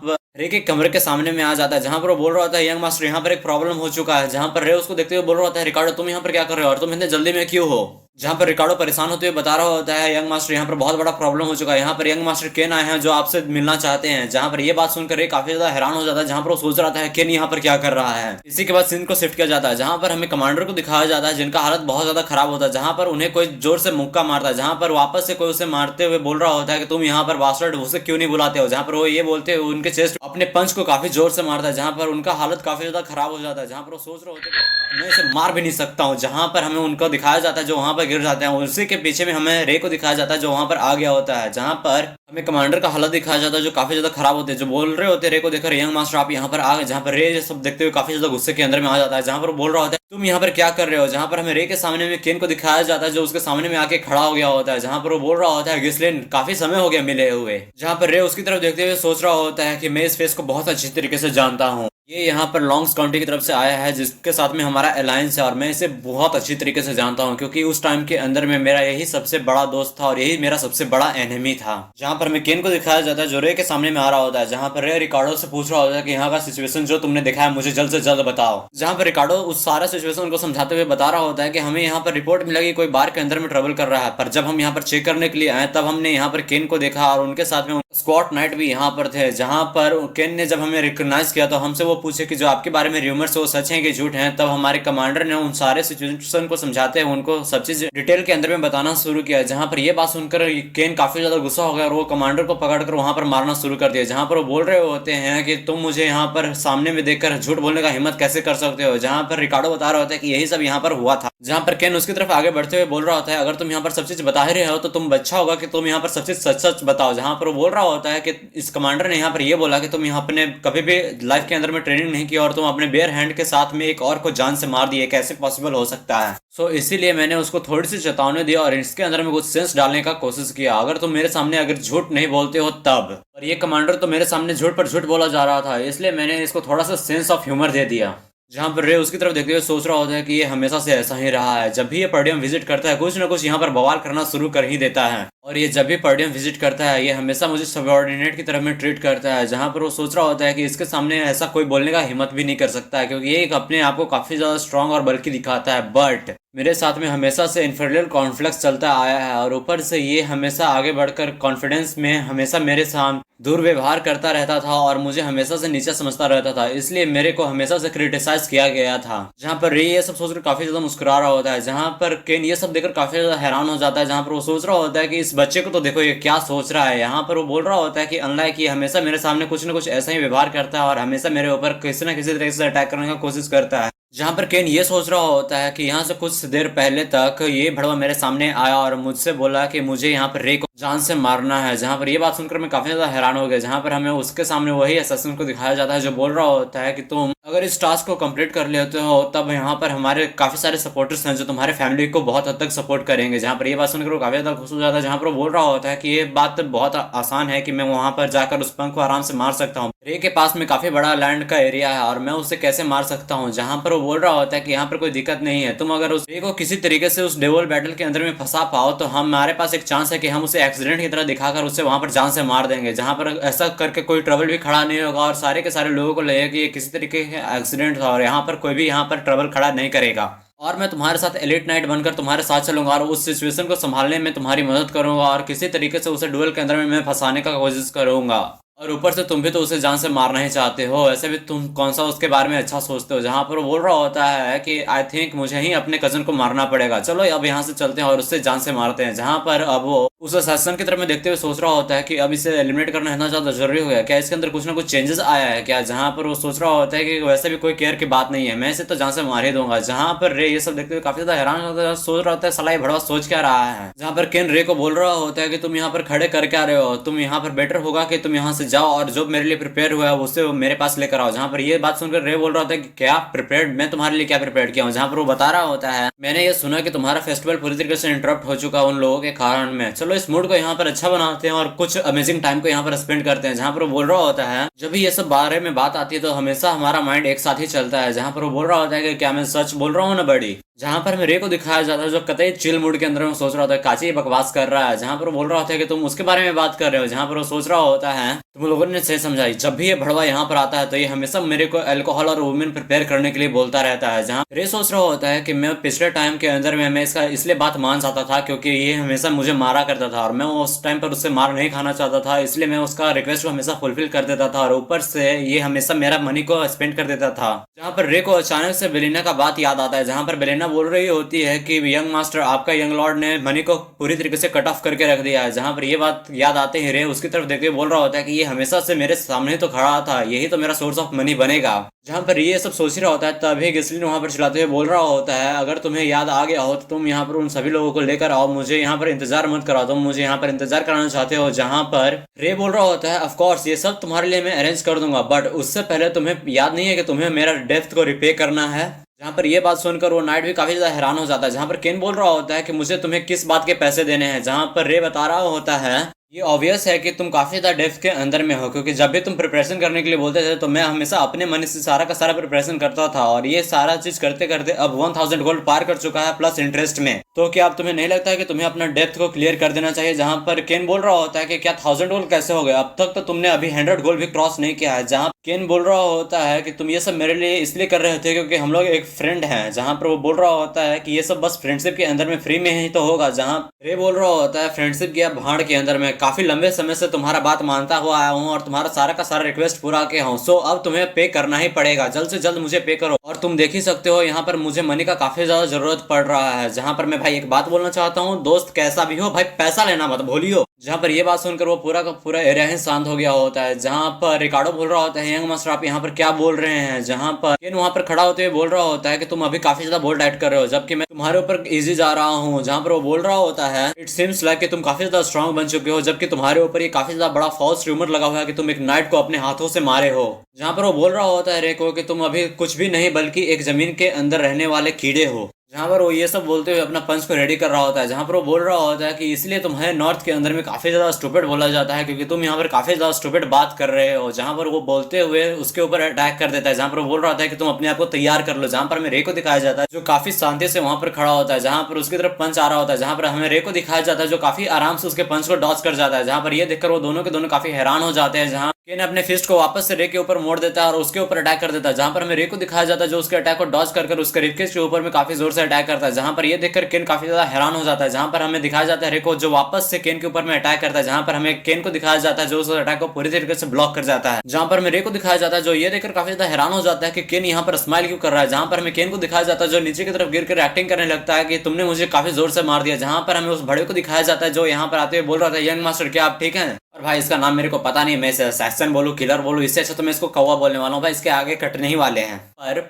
पर रे के कमरे के सामने में आ जाता है, जहां पर वो बोल रहा होता है यंग मास्टर यहाँ पर एक प्रॉब्लम हो चुका है। जहां पर रे उसको देखते हुए बोल रहा होता है रिकार्डो तुम यहाँ पर क्या कर रहे हो और तुम इतने जल्दी में क्यों हो। जहां पर रिकार्डो परेशान होते हुए बता रहा होता है यंग मास्टर यहाँ पर बहुत बड़ा प्रॉब्लम हो चुका है, यहाँ पर यंग मास्टर केन आए हैं जो आपसे मिलना चाहते हैं। जहां पर ये बात सुनकर रे काफी ज्यादा हैरान हो जाता है, जहां पर वो सोच रहा था केन यहाँ पर क्या कर रहा है। इसी के बाद सीन को शिफ्ट किया जाता है जहां पर हमें कमांडर को दिखाया जाता है जिनका हालत बहुत ज्यादा खराब होता है, जहां पर उन्हें कोई जोर से मुक्का मारता है, जहां पर वापस से कोई उसे मारते हुए बोल रहा होता है कि तुम यहाँ पर बास्टर्ड उसे क्यों नहीं बुलाते हो। जहां पर वो ये बोलते हुए उनके चेस्ट अपने पंच को काफी जोर से मारता है, जहां पर उनका हालत काफी ज्यादा खराब हो जाता है, जहां पर वो सोच रहे होते हैं मैं इसे मार भी नहीं सकता हूँ। जहां पर हमें उनको दिखाया जाता है जो वहां पर गिर जाते हैं, उसी के पीछे में हमें रे को दिखाया जाता है जो वहां पर आ गया होता है, जहां पर हमें कमांडर का हालत दिखाया जाता है जो काफी ज्यादा खराब होते हैं, जो बोल रहे होते हैं रे को देखकर यंग मास्टर आप यहाँ पर आ गए। जहां पर रे सब देखते हुए काफी ज्यादा गुस्से के अंदर में आ जाता है, जहां पर वो बोल रहा होता है तुम यहाँ पर क्या कर रहे हो। जहां पर हमें रे के सामने में केन को दिखाया जाता है जो उसके सामने में आके खड़ा हो गया होता है, जहां पर वो बोल रहा होता है गिस्लिन काफी समय हो गया मिले हुए। जहां पर रे उसकी तरफ देखते हुए सोच रहा होता है कि मैं इस फेस को बहुत अच्छी तरीके से जानता हूँ, ये यहाँ पर लॉन्ग्स काउंटी की तरफ से आया है जिसके साथ में हमारा अलायंस है और मैं इसे बहुत अच्छी तरीके से जानता हूँ क्योंकि उस टाइम के अंदर में मेरा यही सबसे बड़ा दोस्त था और यही मेरा सबसे बड़ा एनिमी था। जहाँ पर हमें केन को दिखाया जाता है जो रे के सामने में आ रहा होता है, जहाँ पर रे रिकार्डो से पूछ रहा होता है कि यहाँ का सिचुएशन जो तुमने देखा है मुझे जल्द से जल्द बताओ। जहाँ पर रिकार्डो उस सारा सिचुएशन को समझाते हुए बता रहा होता है कि हमें यहाँ पर रिपोर्ट मिला कि कोई बार के अंदर में ट्रबल कर रहा है, पर जब हम यहाँ पर चेक करने के लिए आए तब हमने यहाँ पर केन को देखा और उनके साथ में स्क्वाट नाइट भी यहाँ पर थे। जहाँ पर केन ने जब हमें रिकॉग्नाइज किया तो हमसे वो पूछे कि जो आपके बारे में र्यूमर्स वो सच हैं कि झूठ हैं। तब हमारे कमांडर ने उन सारे सिचुएशन को समझाते हैं उनको सब चीज डिटेल के अंदर में बताना शुरू किया। जहां पर ये बात सुनकर केन काफी ज्यादा गुस्सा हो गया और वो कमांडर को पकड़कर वहां पर मारना शुरू कर दिया। जहां पर वो बोल रहे होते हैं कि तुम मुझे यहाँ पर सामने में देखकर झूठ बोलने का हिम्मत कैसे कर सकते हो। जहां पर रिकार्डो बता रहा होता है कि यही सब यहाँ पर हुआ था। जहां पर केन उसकी तरफ आगे बढ़ते हुए बोल रहा होता है अगर तुम यहाँ पर सब चीज बता ही रहे हो तो तुम अच्छा होगा कि तुम यहाँ पर सब चीज सच सच बताओ। जहां पर वो बोल रहा होता है कि इस कमांडर ने यहाँ पर ये बोला कि तुम यहाँ अपने कभी भी लाइफ के अंदर में ट्रेनिंग नहीं की और तुम अपने बेयर हैंड के साथ में एक और को जान से मार दिए, कैसे पॉसिबल हो सकता है। सो इसीलिए मैंने उसको थोड़ी सी चेतावनी दी और इसके अंदर में कुछ सेंस डालने का कोशिश किया, अगर तुम मेरे सामने अगर झूठ नहीं बोलते हो तब। और ये कमांडर तो मेरे सामने झूठ पर झूठ बोला जा रहा था इसलिए मैंने इसको थोड़ा सा सेंस ऑफ ह्यूमर दे दिया। जहां पर रे उसकी तरफ देखते हुए सोच रहा होता है कि ये हमेशा से ऐसा ही रहा है, जब भी ये पर्डियम विजिट करता है कुछ ना कुछ यहाँ पर बवाल करना शुरू कर ही देता है और ये जब भी पर्डियम विजिट करता है ये हमेशा मुझे सबऑर्डिनेट की तरह में ट्रीट करता है। जहां पर वो सोच रहा होता है कि इसके सामने ऐसा कोई बोलने का हिम्मत भी नहीं कर सकता है क्योंकि ये अपने आप को काफी ज्यादा स्ट्रांग और बल्कि दिखाता है, बट मेरे साथ में हमेशा से इन्फीरियर कॉन्फ्लिक्ट चलता आया है और ऊपर से ये हमेशा आगे बढ़कर कॉन्फिडेंस में हमेशा मेरे साथ दुर्व्यवहार करता रहता था और मुझे हमेशा से नीचा समझता रहता था, इसलिए मेरे को हमेशा से क्रिटिसाइज किया गया था। जहां पर रे ये सब सोचकर काफी ज्यादा मुस्कुरा रहा होता है, जहां पर केन ये सब देखकर काफी ज्यादा हैरान हो जाता है। जहां पर वो सोच रहा होता है कि इस बच्चे को तो देखो ये क्या सोच रहा है। यहाँ पर वो बोल रहा होता है कि अनलाइक ये हमेशा मेरे सामने कुछ ना कुछ ऐसा ही व्यवहार करता है और हमेशा मेरे ऊपर किसी ना किसी तरीके से अटैक करने का कोशिश करता है। जहां पर केन ये सोच रहा होता है कि यहाँ से कुछ देर पहले तक ये भड़वा मेरे सामने आया और मुझसे बोला कि मुझे यहाँ पर रे को जान से मारना है। जहां पर ये बात सुनकर मैं काफी ज्यादा हैरान हो गया। जहां पर हमें उसके सामने वही असैसिन को दिखाया जाता है जो बोल रहा होता है कि तुम अगर इस टास्क को कंप्लीट कर लेते हो तब यहाँ पर हमारे काफी सारे सपोर्टर्स हैं जो तुम्हारे फैमिली को बहुत हद तक सपोर्ट करेंगे। जहां पर ये बात सुनकर वो काफी ज्यादा खुश हो जाता है। जहां पर वो बोल रहा होता है कि ये बात बहुत आसान है कि मैं वहां पर जाकर उस पंख को आराम से मार सकता हूँ, रे के पास में काफी बड़ा लैंड का एरिया है और मैं उसे कैसे मार सकता हूँ। जहां पर वो बोल रहा होता है कि यहाँ पर कोई दिक्कत नहीं है, तुम अगर उस रे को किसी तरीके से उस डेवल बैटल के अंदर में फंसा पाओ तो हमारे पास एक चांस है कि हम उसे एक्सीडेंट की तरह दिखाकर उसे वहां पर जान से मार देंगे। जहां पर ऐसा करके कोई ट्रबल भी खड़ा नहीं होगा और सारे के सारे लोगों को लगेगा कि ये किसी तरीके का एक्सीडेंट था और यहाँ पर कोई भी यहाँ पर ट्रबल खड़ा नहीं करेगा और मैं तुम्हारे साथ एलिट नाइट बनकर तुम्हारे साथ चलूंगा और उस सिचुएशन को संभालने में तुम्हारी मदद करूंगा और किसी तरीके से उसे डुएल के अंदर में मैं फंसाने का कोशिश करूंगा। और ऊपर से तुम भी तो उसे जान से मारना ही चाहते हो, ऐसे भी तुम कौन सा उसके बारे में अच्छा सोचते हो। जहां पर वो बोल रहा होता है कि आई थिंक मुझे ही अपने कजन को मारना पड़ेगा, चलो अब यहाँ से चलते हैं और उससे जान से मारते हैं। जहां पर अब वो उस असैसिन की तरफ में देखते हुए सोच रहा होता है कि अब इसे एलिमिनेट करना इतना ज्यादा जरूरी हो गया, क्या इसके अंदर कुछ ना कुछ चेंजेस आया है क्या, जहां पर वो सोच रहा होता है कि वैसे भी कोई केयर की बात नहीं है, मैं इसे तो जान से मार ही दूंगा। जहां पर रे ये सब देखते हुए काफी ज्यादा हैरान होता है, सोच रहा होता है साला ये भड़वा सोच क्या रहा है। जहां पर केन रे को बोल रहा होता है कि तुम यहाँ पर खड़े कर क्या रहे हो, तुम यहाँ पर बेटर होगा कि तुम यहाँ से जाओ और जो मेरे लिए प्रिपेयर हुआ है उसे मेरे पास लेकर आओ। जहां पर ये बात सुनकर रे बोल रहा होता है कि क्या प्रिपेयर्ड, मैं तुम्हारे लिए क्या प्रिपेयर किया हूँ। जहां पर वो बता रहा होता है मैंने ये सुना कि तुम्हारा फेस्टिवल पूरी तरीके से इंटरप्ट हो चुका उन लोगों के कारण में, चलो इस मूड को यहाँ पर अच्छा बनाते हैं और कुछ अमेजिंग टाइम को यहाँ पर स्पेंड करते हैं। जहाँ पर वो बोल रहा होता है जब भी ये सब बारे में बात आती है तो हमेशा हमारा माइंड एक साथ ही चलता है। जहाँ पर वो बोल रहा होता है कि क्या मैं सच बोल रहा हूँ ना बड़ी। जहां पर हमें रे को दिखाया जाता है जो कतई चिल मूड के अंदर में सोच रहा होता है काची बकवास कर रहा है। जहां पर वो बोल रहा होता है कि तुम उसके बारे में बात कर रहे हो। जहां पर वो सोच रहा होता है तुम लोगों ने सही समझाई, जब भी ये भड़वा यहाँ पर आता है तो ये हमेशा मेरे को अल्कोहल और वुमेन प्रिपेयर करने के लिए बोलता रहता है। जहाँ रे सोच रहा होता है कि मैं पिछले टाइम के अंदर में मैं इसका इसलिए बात मान जाता था क्योंकि ये हमेशा मुझे मारा करता था और मैं उस टाइम पर उससे मार नहीं खाना चाहता था, इसलिए मैं उसका रिक्वेस्ट को हमेशा फुलफिल कर देता था और ऊपर से ये हमेशा मेरा मनी को स्पेंड कर देता था। जहाँ पर रे को अचानक से बेलिना का बात याद आता है। जहाँ पर बेलिना बोल रही होती है कि यंग मास्टर आपका यंग लॉर्ड ने मनी को पूरी तरीके से कट ऑफ करके रख दिया है। जहां पर ये बात याद आते ही रे उसकी तरफ देखते बोल रहा होता है कि ये हमेशा से मेरे सामने तो खड़ा था, यही तो मेरा सोर्स ऑफ मनी बनेगा। जहां पर ये सब सोच रहा होता है तभी गिस्लिन वहां पर चिल्लाते हुए बोल रहा होता है अगर तुम्हें याद आ गया हो तो तुम यहाँ पर उन सभी लोगों को लेकर आओ, मुझे यहाँ पर इंतजार मत कराओ, तुम मुझे यहाँ पर इंतजार कराना चाहते हो। जहां पर रे बोल रहा होता है ऑफ कोर्स ये सब तुम्हारे लिए मैं अरेंज कर दूंगा, बट उससे पहले तुम्हें याद नहीं है कि तुम्हें मेरा डेप्थ को रिपे करना है। जहां पर ये बात सुनकर वो नाइट भी काफी ज्यादा हैरान हो जाता है। जहां पर केन बोल रहा होता है कि मुझे तुम्हें किस बात के पैसे देने हैं। जहां पर रे बता रहा होता है ये ऑब्वियस है कि तुम काफी ज्यादा डेप्थ के अंदर में हो, क्योंकि जब भी तुम प्रिपरेशन करने के लिए बोलते थे तो मैं हमेशा अपने मनी से सारा का सारा प्रिपरेशन करता था और ये सारा चीज करते करते अब 1000 गोल्ड पार कर चुका है प्लस इंटरेस्ट में। तो क्या अब तुम्हें नहीं लगता है कि तुम्हें अपना डेप्थ को क्लियर कर देना चाहिए। जहां पर केन बोल रहा होता है कि क्या 1000 गोल्ड कैसे हो गया, अब तक तो तुमने अभी 100 गोल्ड भी क्रॉस नहीं किया है। जहां केन बोल रहा होता है कि तुम ये सब मेरे लिए इसलिए कर रहे थे क्योंकि हम लोग एक फ्रेंड हैं। जहां पर वो बोल रहा होता है कि ये सब बस फ्रेंडशिप के अंदर में फ्री में ही तो होगा। जहां रे बोल रहा होता है फ्रेंडशिप की भाड़ के अंदर में काफी लंबे समय से तुम्हारा बात मानता हुआ आया हूँ और तुम्हारा सारा का सारा रिक्वेस्ट पूरा किया हूँ, सो अब तुम्हें पे करना ही पड़ेगा, जल्द से जल्द मुझे पे करो। और तुम देख ही सकते हो यहाँ पर मुझे मनी का काफी ज्यादा जरूरत पड़ रहा है। जहाँ पर मैं भाई एक बात बोलना चाहता हूँ, दोस्त कैसा भी हो भाई पैसा लेना मत भूलियो। जहाँ पर ये बात सुनकर वो पूरा का पूरा एरिया ही शांत हो गया होता है। जहाँ पर रिकार्डो बोल रहा होता है यंग मास्टर आप यहाँ पर क्या बोल रहे हैं। जहाँ पर केन वहाँ पर खड़ा होते हुए बोल रहा होता है कि तुम अभी काफी ज्यादा बोल्ड एक्ट कर रहे हो जबकि मैं तुम्हारे ऊपर इजी जा रहा हूँ। जहाँ पर वो बोल रहा होता है इट सीम्स लाइक कि तुम काफी ज्यादा स्ट्रांग बन चुके हो जबकि तुम्हारे ऊपर ये काफी ज्यादा बड़ा फॉल्स रूमर लगा हुआ है कि तुम एक नाइट को अपने हाथों से मारे हो। जहाँ पर वो बोल रहा होता है रे को कि तुम अभी कुछ भी नहीं बल्कि एक जमीन के अंदर रहने वाले कीड़े हो। जहाँ पर वो ये सब बोलते हुए अपना पंच को रेडी कर रहा होता है। जहाँ पर वो बोल रहा होता है कि इसलिए तुम्हें नॉर्थ के अंदर में काफी ज्यादा स्टूपिड बोला जाता है क्योंकि तुम यहाँ पर काफी ज्यादा स्टूपिड बात कर रहे हो। जहाँ पर वो बोलते हुए उसके ऊपर अटैक कर देता है। जहाँ पर वो बोल रहा होता है कि तुम अपने आप को तैयार कर लो। जहाँ पर हमें रे को दिखाया जाता है जो काफी शांति से वहां पर खड़ा होता है। जहाँ पर उसकी तरफ पंच आ रहा होता है। जहाँ पर हमें रे को दिखाया जाता है जो काफी आराम से उसके पंच को डॉच कर जाता है। जहाँ पर ये देखकर वो दोनों के दोनों काफी हैरान हो जाते हैं। जहाँ केन अपने फिस्ट को वापस से रे के ऊपर मोड़ देता है और उसके ऊपर अटैक कर देता है। जहाँ पर हमें रे को दिखाया जाता है जो उसके अटैक को डॉच कर उसके रिफ्केस के ऊपर में काफी जोर से अटैक करता है। जहाँ पर ये देखकर केन काफी ज्यादा हैरान हो जाता है। जहाँ पर हमें दिखाया जाता है रे को जो वापस से केन के ऊपर में अटैक करता है। जहाँ पर हमें केन को दिखाया जाता है जो उस अटैक को पूरी तरीके से ब्लॉक कर जाता है। जहाँ पर हमें रे को दिखाया जाता है जो ये देखकर काफी ज्यादा हैरान हो जाता है कि केन यहाँ पर स्माइल क्यों कर रहा है। जहाँ पर हमें केन को दिखाया जाता है जो नीचे की तरफ गिर कर एक्टिंग करने लगता है कि तुमने मुझे काफी जोर से मार दिया। जहाँ पर हमें उस बड़े को दिखाया जाता है जो यहाँ पर आते हुए बोल रहा था यंग मास्टर क्या आप ठीक है। और भाई इसका नाम मेरे को पता नहीं, मैं इसे असैसिन बोलूं किलर बोलूं, इससे अच्छा तो मैं इसको कौवा बोलने वाला हूँ। भाई इसके आगे कटने ही वाले हैं,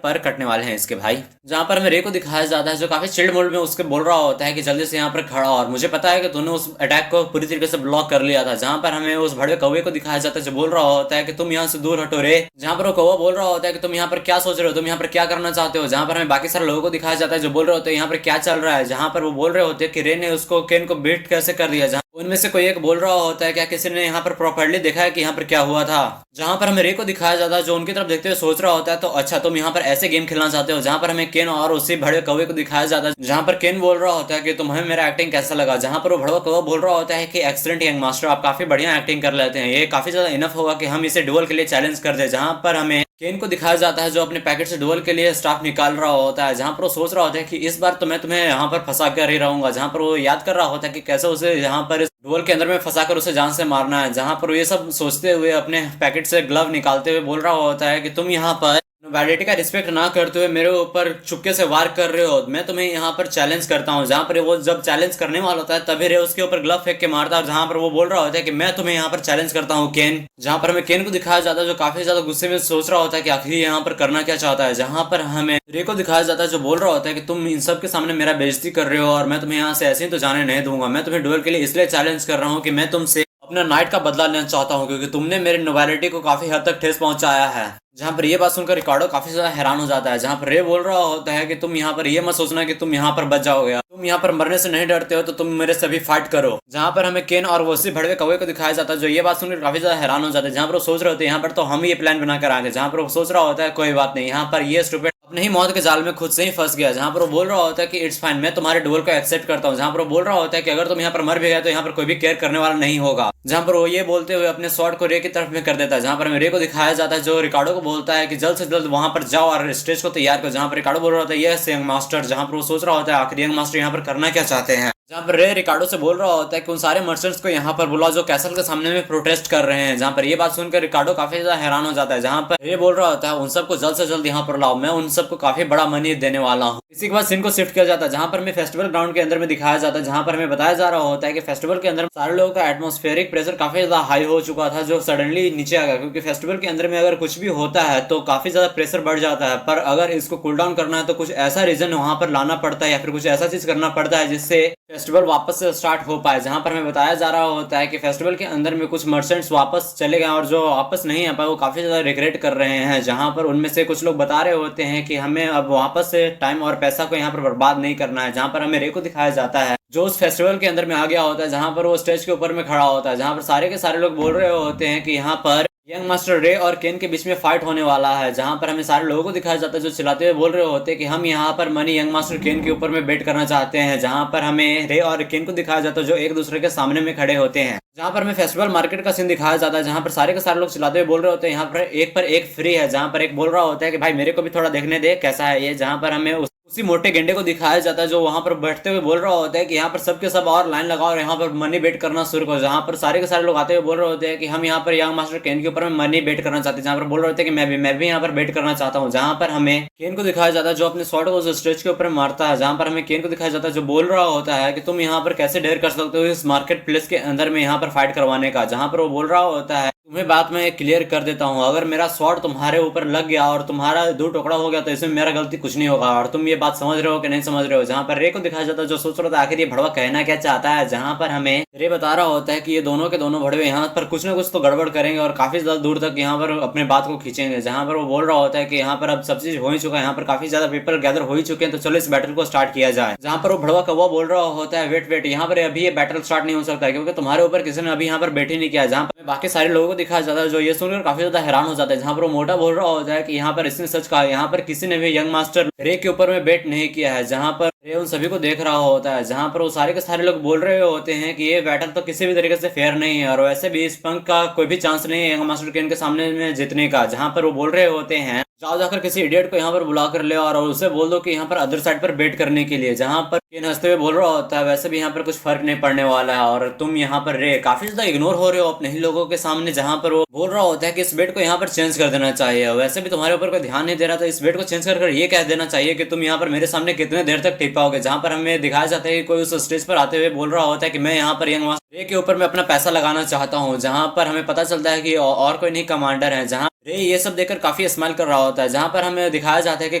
पर कटने वाले हैं इसके भाई। जहाँ पर हमें रे को दिखाया जाता है जो काफी चिल्ड मोड में उसके बोल रहा होता है कि जल्दी से यहाँ पर खड़ा और मुझे पता है कि तूने उस अटैक को पूरी तरीके से ब्लॉक कर लिया था। जहाँ पर हमें उस बड़े कौवे को दिखाया जाता है जो बोल रहा होता है कि तुम यहाँ से दूर हटो रे। जहाँ पर वो कौवा बोल रहा होता है कि तुम यहाँ पर क्या सोच रहे हो, तुम यहाँ पर क्या करना चाहते हो। जहाँ पर हमें बाकी सारे लोगों को दिखाया जाता है जो बोल रहे होते हैं यहाँ पर क्या चल रहा है। जहाँ पर वो बोल रहे होते हैं कि रे ने उसको केन को बीट कैसे कर दिया। जहाँ उनमें से कोई एक बोल रहा होता है क्या किसी ने यहाँ पर प्रॉपर्ली देखा है कि यहाँ पर क्या हुआ था। जहाँ पर हमें रे को दिखाया जाता है जो उनकी तरफ देखते हुए सोच रहा होता है तो अच्छा तुम यहाँ पर ऐसे गेम खेलना चाहते हो। जहाँ पर हमें केन और उसी बड़े कौवे को दिखाया जाता है। जहाँ पर केन बोल रहा होता है कि तुम्हें मेरा एक्टिंग कैसा लगा। जहाँ पर वो बड़ा कौवा बोल रहा होता है कि एक्सीलेंट यंग मास्टर आप काफी बढ़िया एक्टिंग कर लेते हैं, ये काफी ज्यादा इनफ होगा कि हम इसे डुअल के लिए चैलेंज कर दे। जहाँ पर हमें केन को दिखाया जाता है जो अपने पैकेट से डुअल के लिए स्टाफ निकाल रहा होता है। जहाँ पर वो सोच रहा होता है कि इस बार तो मैं तुम्हें यहाँ पर फंसा कर ही रहूंगा। जहाँ पर वो याद कर रहा होता है कि कैसे उसे यहाँ पर डुअल के अंदर में फंसाकर उसे जान से मारना है। जहाँ पर ये सब सोचते हुए अपने पैकेट से ग्लव निकालते हुए बोल रहा होता है कि तुम यहाँ पर वैलिडिटी का रिस्पेक्ट ना करते हुए मेरे ऊपर चुपके से वार कर रहे हो। मैं तुम्हें यहाँ पर चैलेंज करता हूँ। जहाँ पर वो जब चैलेंज करने वाला होता है तभी रे उसके ऊपर ग्लव फेंक के मारता है, और जहाँ पर वो बोल रहा होता है कि मैं तुम्हें यहाँ पर चैलेंज करता हूँ केन। जहाँ पर हमें केन को दिखाया जाता है जो काफी ज्यादा गुस्से में सोच रहा होता है कि आखिर यहाँ पर करना क्या चाहता है। जहाँ पर हमें रे को दिखाया जाता है जो बोल रहा होता है कि तुम इन सब के सामने मेरा बेइज्जती कर रहे हो और मैं तुम्हें यहाँ से ऐसे ही तो जाने नहीं दूंगा। मैं तुम्हें डुएल के लिए इसलिए चैलेंज कर रहा हूँ कि मैं तुमसे अपना नाइट का बदला लेना चाहता हूँ, क्योंकि तुमने मेरी नोबिलिटी को काफी हद तक ठेस पहुंचाया है। जहाँ पर ये बात सुनकर रिकार्डो काफी ज्यादा हैरान हो जाता है। जहाँ पर रे बोल रहा होता है कि तुम यहाँ पर ये मत सोचना कि तुम यहाँ पर बच जाओगे, तुम यहाँ पर मरने से नहीं डरते हो तो तुम मेरे से भी फाइट करो। जहाँ पर हमें केन और वसी भड़वे कौवे को दिखाया जाता है जो ये बात सुनकर काफी ज्यादा हैरान हो जाते हैं। जहाँ पर वो सोच रहे होते हैं यहाँ पर तो हम ये प्लान बना कर आए थे। जहाँ पर वो सोच रहा होता है कोई बात नहीं, यहाँ पर ये स्टूपिड अपने ही मौत के जाल में खुद से ही फंस गया। जहाँ पर वो बोल रहा होता है कि इट्स फाइन, मैं तुम्हारे डुएल को एक्सेप्ट करता हूँ। जहाँ पर वो बोल रहा होता है कि अगर तुम यहाँ पर मर भी गए तो यहाँ पर कोई भी केयर करने वाला नहीं होगा। जहाँ पर वो ये बोलते हुए अपने स्वॉर्ड को रे की तरफ में कर देता है। जहाँ पर हमें रे को दिखाया जाता है जो रिकार्डो को बोलता है कि जल्द से जल्द वहां पर जाओ और स्टेज को तैयार करो। जहाँ पर रिकार्डो बोल रहा होता है यस यंग मास्टर। जहाँ पर वो सोच रहा होता है आखिर यंग मास्टर यहाँ पर करना क्या चाहते हैं। जहाँ पर रे रिकार्डो से बोल रहा होता है कि उन सारे मर्चेंट्स को यहाँ पर बुलाओ जो कैसल के सामने में प्रोटेस्ट कर रहे हैं। जहाँ पर ये बात सुनकर रिकार्डो काफी ज्यादा हैरान हो जाता है। जहाँ पर रे बोल रहा होता है उन सबको जल्द से जल्द यहाँ पर लाओ, मैं उन सबको काफी बड़ा मनी देने वाला हूँ। इसी के बाद सीन को शिफ्ट किया जाता है जहाँ पर हमें फेस्टिवल ग्राउंड के अंदर में दिखाया जाता है। जहाँ पर हमें बताया जा रहा होता है कि फेस्टिवल के अंदर सारे लोगों का एटमोस्फेरिक प्रेशर काफी ज्यादा हाई हो चुका था जो सडनली नीचे आ गया, क्योंकि फेस्टिवल के अंदर में अगर कुछ भी होता है तो काफी ज्यादा प्रेशर बढ़ जाता है। पर अगर इसको कूल डाउन करना है तो कुछ ऐसा रीजन वहां पर लाना पड़ता है या फिर कुछ ऐसा चीज करना पड़ता है जिससे फेस्टिवल वापस से स्टार्ट हो पाए। जहां पर हमें बताया जा रहा होता है कि फेस्टिवल के अंदर में कुछ मर्चेंट्स वापस चले गए और जो वापस नहीं आ पाए वो काफी ज्यादा रिग्रेट कर रहे हैं। जहां पर उनमें से कुछ लोग बता रहे होते हैं कि हमें अब वापस से टाइम और पैसा को यहाँ पर बर्बाद नहीं करना है। जहां पर हमें रे को दिखाया जाता है जो उस फेस्टिवल के अंदर में आ गया होता है। जहां पर वो स्टेज के ऊपर में खड़ा होता है। जहां पर सारे के सारे लोग बोल रहे होते हैं कि यहाँ पर यंग मास्टर रे और केन के बीच में फाइट होने वाला है। जहां पर हमें सारे लोगों को दिखाया जाता है जो चिल्लाते हुए बोल रहे होते हैं कि हम यहाँ पर मनी यंग मास्टर केन के ऊपर में बेट करना चाहते हैं। जहां पर हमें रे और केन को दिखाया जाता है जो एक दूसरे के सामने में खड़े होते हैं। जहां पर हमें फेस्टिवल मार्केट का सीन दिखाया जाता है जहां पर सारे के सारे लोग चिल्लाते हुए बोल रहे होते हैं यहाँ पर एक फ्री है। जहां पर एक बोल रहा होता है कि भाई मेरे को भी थोड़ा देखने दे कैसा है ये। जहां पर हमें उसी मोटे गेंडे को दिखाया जाता है जो वहां पर बैठते हुए बोल रहा होता है कि यहाँ पर सबके सब और लाइन लगाओ और यहाँ पर मनी बेट करना शुरू करो। जहां पर सारे के सारे लोग आते हुए बोल रहे होते हैं कि हम यहाँ पर यंग मास्टर केन के ऊपर में मनी बेट करना चाहते हैं। जहां पर बोल रहे होते हैं कि मैं भी यहाँ पर बेट करना चाहता हूँ। जहां पर हमें केन को दिखाया जाता है जो अपने शॉट को स्टेज के ऊपर मारता है। जहां पर हमें केन को दिखाया जाता है जो बोल रहा होता है कि तुम यहाँ पर कैसे डेयर कर सकते हो इस मार्केट प्लेस के अंदर में यहाँ पर फाइट करवाने का। जहां पर वो बोल रहा होता है तुम्हें बात मैं क्लियर कर देता हूँ, अगर मेरा शॉट तुम्हारे ऊपर लग गया और तुम्हारा दो टुकड़ा हो गया तो इसमें मेरा गलती कुछ नहीं होगा। और तुम ये बात समझ रहे हो कि नहीं समझ रहे हो। जहाँ पर रे को दिखाया जाता है जो सोच रहा था आखिर ये भड़वा कहना क्या चाहता है। जहाँ पर हमें रे बता रहा होता है कि ये दोनों के दोनों भड़वे यहाँ पर कुछ ना कुछ तो गड़बड़ करेंगे और काफी ज्यादा दूर तक यहाँ पर अपने बात को खींचेंगे। जहाँ पर वो बोल रहा होता है कि यहाँ पर अब सब चीज हो ही चुका है, यहाँ पर काफी ज्यादा पीपल गैदर हो ही चुके हैं तो चलो इस बैटल को स्टार्ट किया जाए। जहाँ पर वो भड़वा कौवा बोल रहा होता है वेट यहाँ पर अभी ये बैटल स्टार्ट नहीं हो सकता क्योंकि तुम्हारे ऊपर किसी ने अभी यहाँ पर बैठ ही नहीं किया। जहाँ पर बाकी सारे लोगों को दिखाया जाता है जो ये सुनकर काफी ज्यादा हैरान हो जाता है। जहाँ पर वो मोटा बोल रहा होता है कि यहाँ पर इसने सच कहा, यहाँ पर किसी ने भी यंग मास्टर रे के ऊपर में बेट नहीं किया है। जहाँ पर रे उन सभी को देख रहा होता है। जहाँ पर वो सारे के सारे लोग बोल रहे होते हैं कि ये बैटल तो किसी भी तरीके से फेयर नहीं है और वैसे भी इस पंख का कोई भी चांस नहीं है यंग मास्टर केन के सामने में जीतने का। जहाँ पर वो बोल रहे होते हैं जाओ जाकर किसी इडियट को यहाँ पर बुला कर ले और उसे बोल दो कि यहाँ पर अदर साइड पर बेट करने के लिए। जहाँ पर केन हंसते हुए बोल रहा होता है वैसे भी यहाँ पर कुछ फर्क नहीं पड़ने वाला है और तुम यहाँ पर रे काफी ज्यादा इग्नोर हो रहे हो अपने ही लोगों के सामने। जहाँ पर वो बोल रहा होता है कि इस बेट को यहाँ पर चेंज कर देना चाहिए, वैसे भी तुम्हारे ऊपर कोई ध्यान नहीं दे रहा तो इस बेट को चेंज कर ये कह देना चाहिए कि तुम यहाँ पर मेरे सामने कितने देर तक टिक पाओगे। जहाँ पर हमें दिखाया जाता है कि कोई उस स्टेज पर आते हुए बोल रहा होता है कि मैं यहाँ पर यंग मास्टर रे के ऊपर में अपना पैसा लगाना चाहता हूँ। जहाँ पर हमें पता चलता है कि और कोई नहीं कमांडर है। जहाँ रे ये सब देखकर काफी स्माइल कर रहा होता है। जहाँ पर हमें दिखाया जाता है कि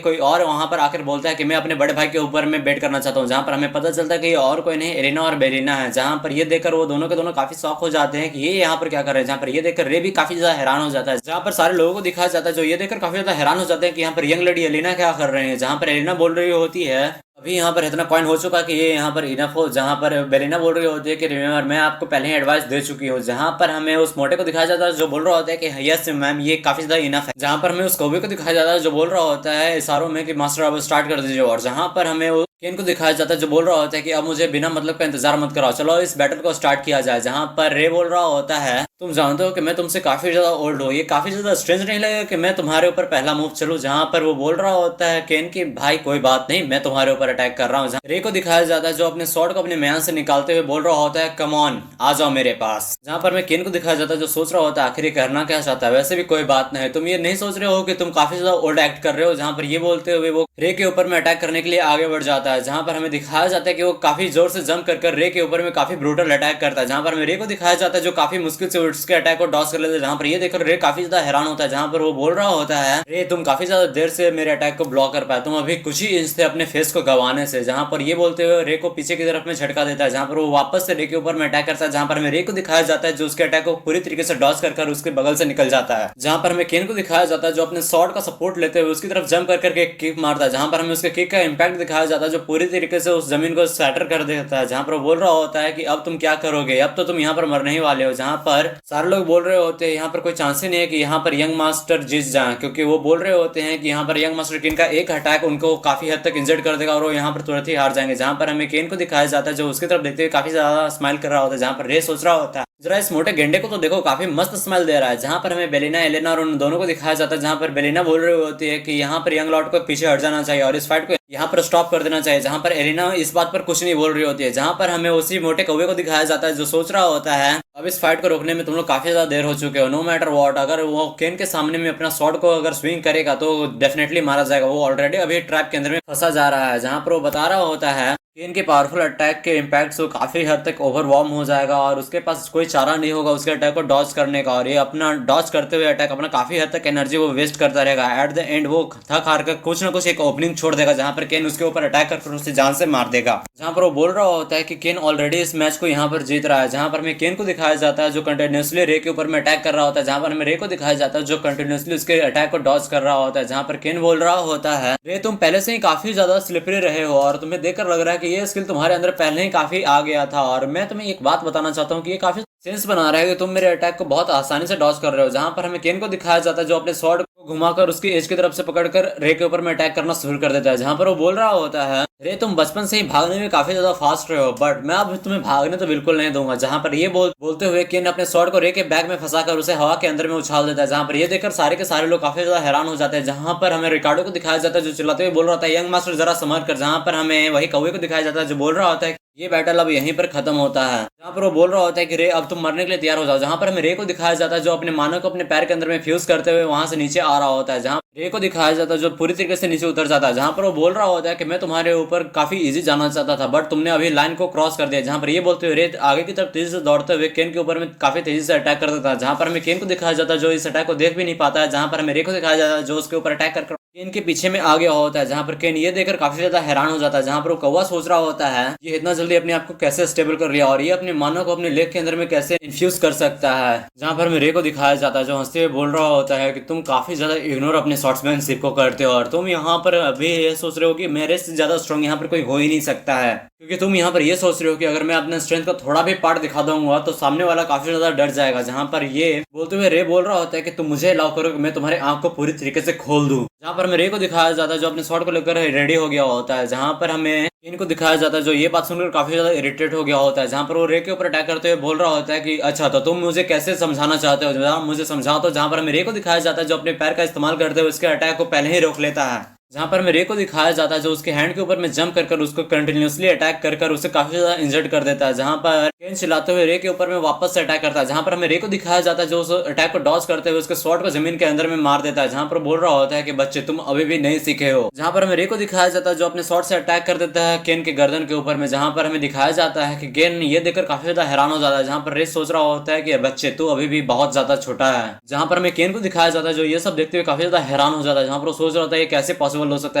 कोई और वहां पर आकर बोलता है कि मैं अपने बड़े भाई के ऊपर में बेट करना चाहता हूँ। जहाँ पर हमें पता चलता है कि और कोई नहीं एरिना और बेरीना है। जहाँ पर ये देखकर वो दोनों के दोनों काफी शौक हो जाते हैं कि ये यहाँ पर क्या कर रहे हैं। जहाँ पर ये देखकर रे भी काफी ज्यादा हैरान हो जाता है। जहाँ पर सारे लोगों को दिखाया जाता है जो ये देखकर काफी ज्यादा हैरान हो जाते हैं कि यहाँ पर यंग लेडी एलिना क्या कर रहे हैं। जहाँ पर एलिना बोल रही होती है अभी यहाँ पर इतना पॉइंट हो चुका कि ये यहाँ पर इनफ हो। जहाँ पर बेलिना बोल रही होती है कि रिमेंबर मैं आपको पहले ही एडवाइस दे चुकी हूँ। जहाँ पर हमें उस मोटे को दिखाया जाता है जो बोल रहा होता है कि यस मैम ये काफी ज्यादा इनफ है। जहाँ पर हमें उस कौवे को दिखाया जाता है जो बोल रहा होता है इशारों में कि मास्टर अब स्टार्ट कर दीजिए। और जहाँ पर हमें केन को दिखाया जाता है जो बोल रहा होता है कि अब मुझे बिना मतलब का इंतजार मत कराओ, चलो इस बैटल को स्टार्ट किया जाए। जहां पर रे बोल रहा होता है तुम जानते हो कि मैं तुमसे काफी ज्यादा ओल्ड हूँ, ये काफी ज्यादा स्ट्रेंज नहीं लगेगा कि मैं तुम्हारे ऊपर पहला मूव चलूं। जहां पर वो बोल रहा होता है केन की भाई कोई बात नहीं, मैं तुम्हारे ऊपर अटैक कर रहा हूँ। रे को दिखाया जाता है जो अपने स्वॉर्ड को अपने म्यान से निकालते हुए बोल रहा होता है कम ऑन आ जाओ मेरे पास। जहां पर मैं केन को दिखाया जाता है जो सोच रहा होता है आखिर ये करना क्या चाहता है। वैसे भी कोई बात नहीं, तुम ये नहीं सोच रहे हो कि तुम काफी ज्यादा ओल्ड एक्ट कर रहे हो। जहां पर ये बोलते हुए वो रे के ऊपर में अटैक करने के लिए आगे बढ़ जाता है। जहां पर हमें दिखाया जाता है कि वो काफी जोर से जंप कर रे के ऊपर में काफी ब्रूटल अटैक करता है। जहां पर हमें रे को दिखाया जाता है जो काफी मुश्किल से उसके अटैक को डॉस कर लेता है। जहां पर ये देखकर रे काफी ज्यादा हैरान होता है। जहां पर वो बोल रहा होता है रे तुम काफी ज्यादा देर से मेरे अटैक को ब्लॉक कर पाए, तुम अभी कुछ ही इंच थे अपने फेस को गंवाने से। जहां पर ये बोलते हुए रे को पीछे की तरफ में झटका देता है। जहां पर वो वापस से रे के ऊपर में अटैक करता है। जहां पर हमें रे को दिखाया जाता है जो उसके अटैक को पूरी तरीके से डॉस कर उसके बगल से निकल जाता है। जहां पर हमें केन को दिखाया जाता है जो अपने स्वॉर्ड का सपोर्ट लेते हुए उसकी तरफ जंप करके किक मारता है। जहां पर हमें उसके किक का इंपैक्ट दिखाया जाता है जो पूरी तरीके से उस जमीन को सैटर कर देता है। जहां पर बोल रहा होता है कि अब तुम क्या करोगे, अब तो तुम यहाँ पर मरने ही वाले हो। जहां पर सारे लोग बोल रहे होते हैं यहाँ पर कोई चांस ही नहीं है कि यहाँ पर यंग मास्टर जीत जाए, क्योंकि वो बोल रहे होते हैं कि यहाँ पर यंग मास्टर केन का एक अटैक उनको काफी हद तक इंजर्ड कर देगा और वो यहाँ पर तुरंत ही हार जाएंगे। जहां पर हमें केन को दिखाया जाता है जो उसकी तरफ देखते हुए काफी ज्यादा स्माइल कर रहा होता है। जहां पर रे सोच रहा होता है जरा इस मोटे गेंडे को तो देखो काफी मस्त स्माइल दे रहा है। जहां पर हमें बेलिना एलेना और उन दोनों को दिखाया जाता है। जहां पर बेलिना बोल रही होती है कि यहाँ पर यंग लॉर्ड को पीछे हट जाना चाहिए और इस फाइट को यहाँ पर स्टॉप कर देना चाहिए। जहां पर एलिना इस बात पर कुछ नहीं बोल रही होती है। जहां पर हमें उसी मोटे कौवे को दिखाया जाता है जो सोच रहा होता है अब इस फाइट को रोकने में तुम लोग काफी ज्यादा देर हो चुके हो। नो मैटर व्हाट, अगर वो केन के सामने में अपना स्वॉर्ड को अगर स्विंग करेगा तो डेफिनेटली मारा जाएगा। वो ऑलरेडी अभी ट्रैप के अंदर में फंसा जा रहा है। जहां पर वो बता रहा होता है केन के पावरफुल अटैक के इम्पैक्ट से काफी हद तक ओवरवॉर्म हो जाएगा और उसके पास कोई चारा नहीं होगा उसके अटैक को डॉज करने का। और ये अपना डॉज करते हुए अटैक अपना काफी हद तक एनर्जी वो वेस्ट करता रहेगा। एट द एंड वो थक हार कर कुछ ना कुछ एक ओपनिंग छोड़ देगा जहां पर केन उसके ऊपर अटैक कर उसे जान से मार देगा। जहां पर वो बोल रहा होता है कि केन ऑलरेडी इस मैच को यहाँ पर जीत रहा है। जहां पर हमें केन को दिखाया जाता है जो कंटिन्यूसली रे के ऊपर में अटैक कर रहा होता है। जहां पर हमें रे को दिखाया जाता है जो कंटिन्यूसली उसके अटैक को डॉज कर रहा होता है। जहां पर केन बोल रहा होता है रे तुम पहले से ही काफी ज्यादा स्लिपरी रहे हो और तुम्हें देखकर लग रहा है कि ये स्किल तुम्हारे अंदर पहले ही काफी आ गया था। और मैं तुम्हें एक बात बताना चाहता हूँ कि ये काफी सेंस बना रहा है कि तुम मेरे अटैक को बहुत आसानी से डॉज कर रहे हो। जहां पर हमें केन को दिखाया जाता है जो अपने स्वॉर्ड को घुमाकर उसकी एज की तरफ से पकड़कर रे के ऊपर में अटैक करना शुरू कर देता है। जहां पर वो बोल रहा होता है रे तुम बचपन से ही भागने में काफी ज्यादा फास्ट रहे हो बट मैं अब तुम्हें भागने तो बिल्कुल नहीं दूंगा। जहां पर ये बोलते हुए केन अपने स्वॉर्ड को रे के बैग में फंसाकर उसे हवा के अंदर में उछाल देता है। जहां पर ये देखकर सारे के सारे लोग काफी ज्यादा हैरान हो जाते हैं। जहां पर हमें रिकार्डो को दिखाया जाता है जो चिल्लाते हुए बोल रहा था यंग मास्टर जरा संभल कर। जहां पर हमें वही कौवे को दिखाया जाता है जो बोल रहा होता है ये बैटल अब यहीं पर खत्म होता है। जहां पर वो बोल रहा होता है कि रे अब तुम मरने के लिए तैयार हो जाओ। जहां पर हमें रे को दिखाया जाता है जो अपने मानव को अपने पैर के अंदर में फ्यूज करते हुए वहां से नीचे आ रहा होता है। जहां रे को दिखाया जाता है जो पूरी तरीके से नीचे उतर जाता है। जहां पर वो बोल रहा होता है कि मैं तुम्हारे ऊपर काफी इजी जाना चाहता था बट तुमने अभी लाइन को क्रॉस कर दिया। जहां पर ये बोलते हुए रे आगे की तरफ तेजी से दौड़ते हुए केन के ऊपर में काफी तेजी से अटैक कर देता है। जहां पर हमें केन को दिखाया जाता है जो इस अटैक को देख भी नहीं पाता है। जहां पर हमें रे को दिखाया जाता है जो उसके ऊपर अटैक कर केन के पीछे में आ गया होता है। जहां पर केन ये देखकर काफी ज्यादा हैरान हो जाता है। जहां पर वो कौवा सोच रहा होता है ये इतना जल्दी अपने आप को कैसे स्टेबल कर लिया और ये अपने मानव को अपने लेग के अंदर में कैसे इन्फ्यूज कर सकता है। जहां पर हमें रे को दिखाया जाता है जो हंसते हुए बोल रहा होता है कि तुम काफी ज्यादा इग्नोर अपने शॉर्ट्समैनशिप को करते हो और तुम यहाँ पर अभी ये सोच रहे हो कि मेरे से ज्यादा स्ट्रॉन्ग यहाँ पर कोई हो ही नहीं सकता है, क्योंकि तुम यहाँ पर ये सोच रहे हो कि अगर मैं अपने स्ट्रेंथ का थोड़ा भी पार्ट दिखा दूंगा तो सामने वाला काफी ज्यादा डर जाएगा। जहां पर ये बोलते हुए रे बोल रहा होता है कि तुम मुझे अलाउ करो कि मैं तुम्हारे आंख को पूरी तरीके से खोल दूं। जहां पर हमें रे को दिखाया जाता है जो अपने शॉट को लेकर रेडी हो गया होता है। जहां पर हमें इनको दिखाया जाता है जो ये बात सुनकर काफी ज्यादा इरिटेट हो गया होता है। जहां पर वो रे के ऊपर अटैक करते हुए बोल रहा होता है कि अच्छा तो तुम मुझे कैसे समझाना चाहते हो, मुझे समझाओ। तो जहां पर हमें रे को दिखाया जाता है जो अपने पैर का इस्तेमाल करते हुए उसके अटैक को पहले ही रोक लेता है। जहां पर रे को दिखाया जाता है जो उसके हैंड के ऊपर में जंप कर उसको कंटिन्यूसली अटैक कर उसे काफी ज्यादा इंजर्ड कर देता है। जहां पर केन चिल्लाते हुए रे के ऊपर में वापस से अटैक करता है। जहां पर हमें रे को दिखाया जाता है जो उस अटैक को डॉज करते हुए उसके स्वॉर्ड को जमीन के अंदर में मार देता है। जहां पर बोल रहा होता है कि बच्चे तुम अभी भी नहीं सीखे हो। जहां पर हमें रे को दिखाया जाता है जो अपने स्वॉर्ड से अटैक कर देता है केन के गर्दन के ऊपर में। जहां पर हमें दिखाया जाता है कि केन ये देखकर काफी ज्यादा हैरान हो जाता है। जहां पर रे सोच रहा होता है कि बच्चे तू अभी भी बहुत ज्यादा छोटा है। जहां पर हमें केन को दिखाया जाता है जो ये सब देखते हुए काफी ज्यादा हैरान हो जाता है। जहां पर वो सोच रहा होता है ये कैसे पॉसिबल हो सकता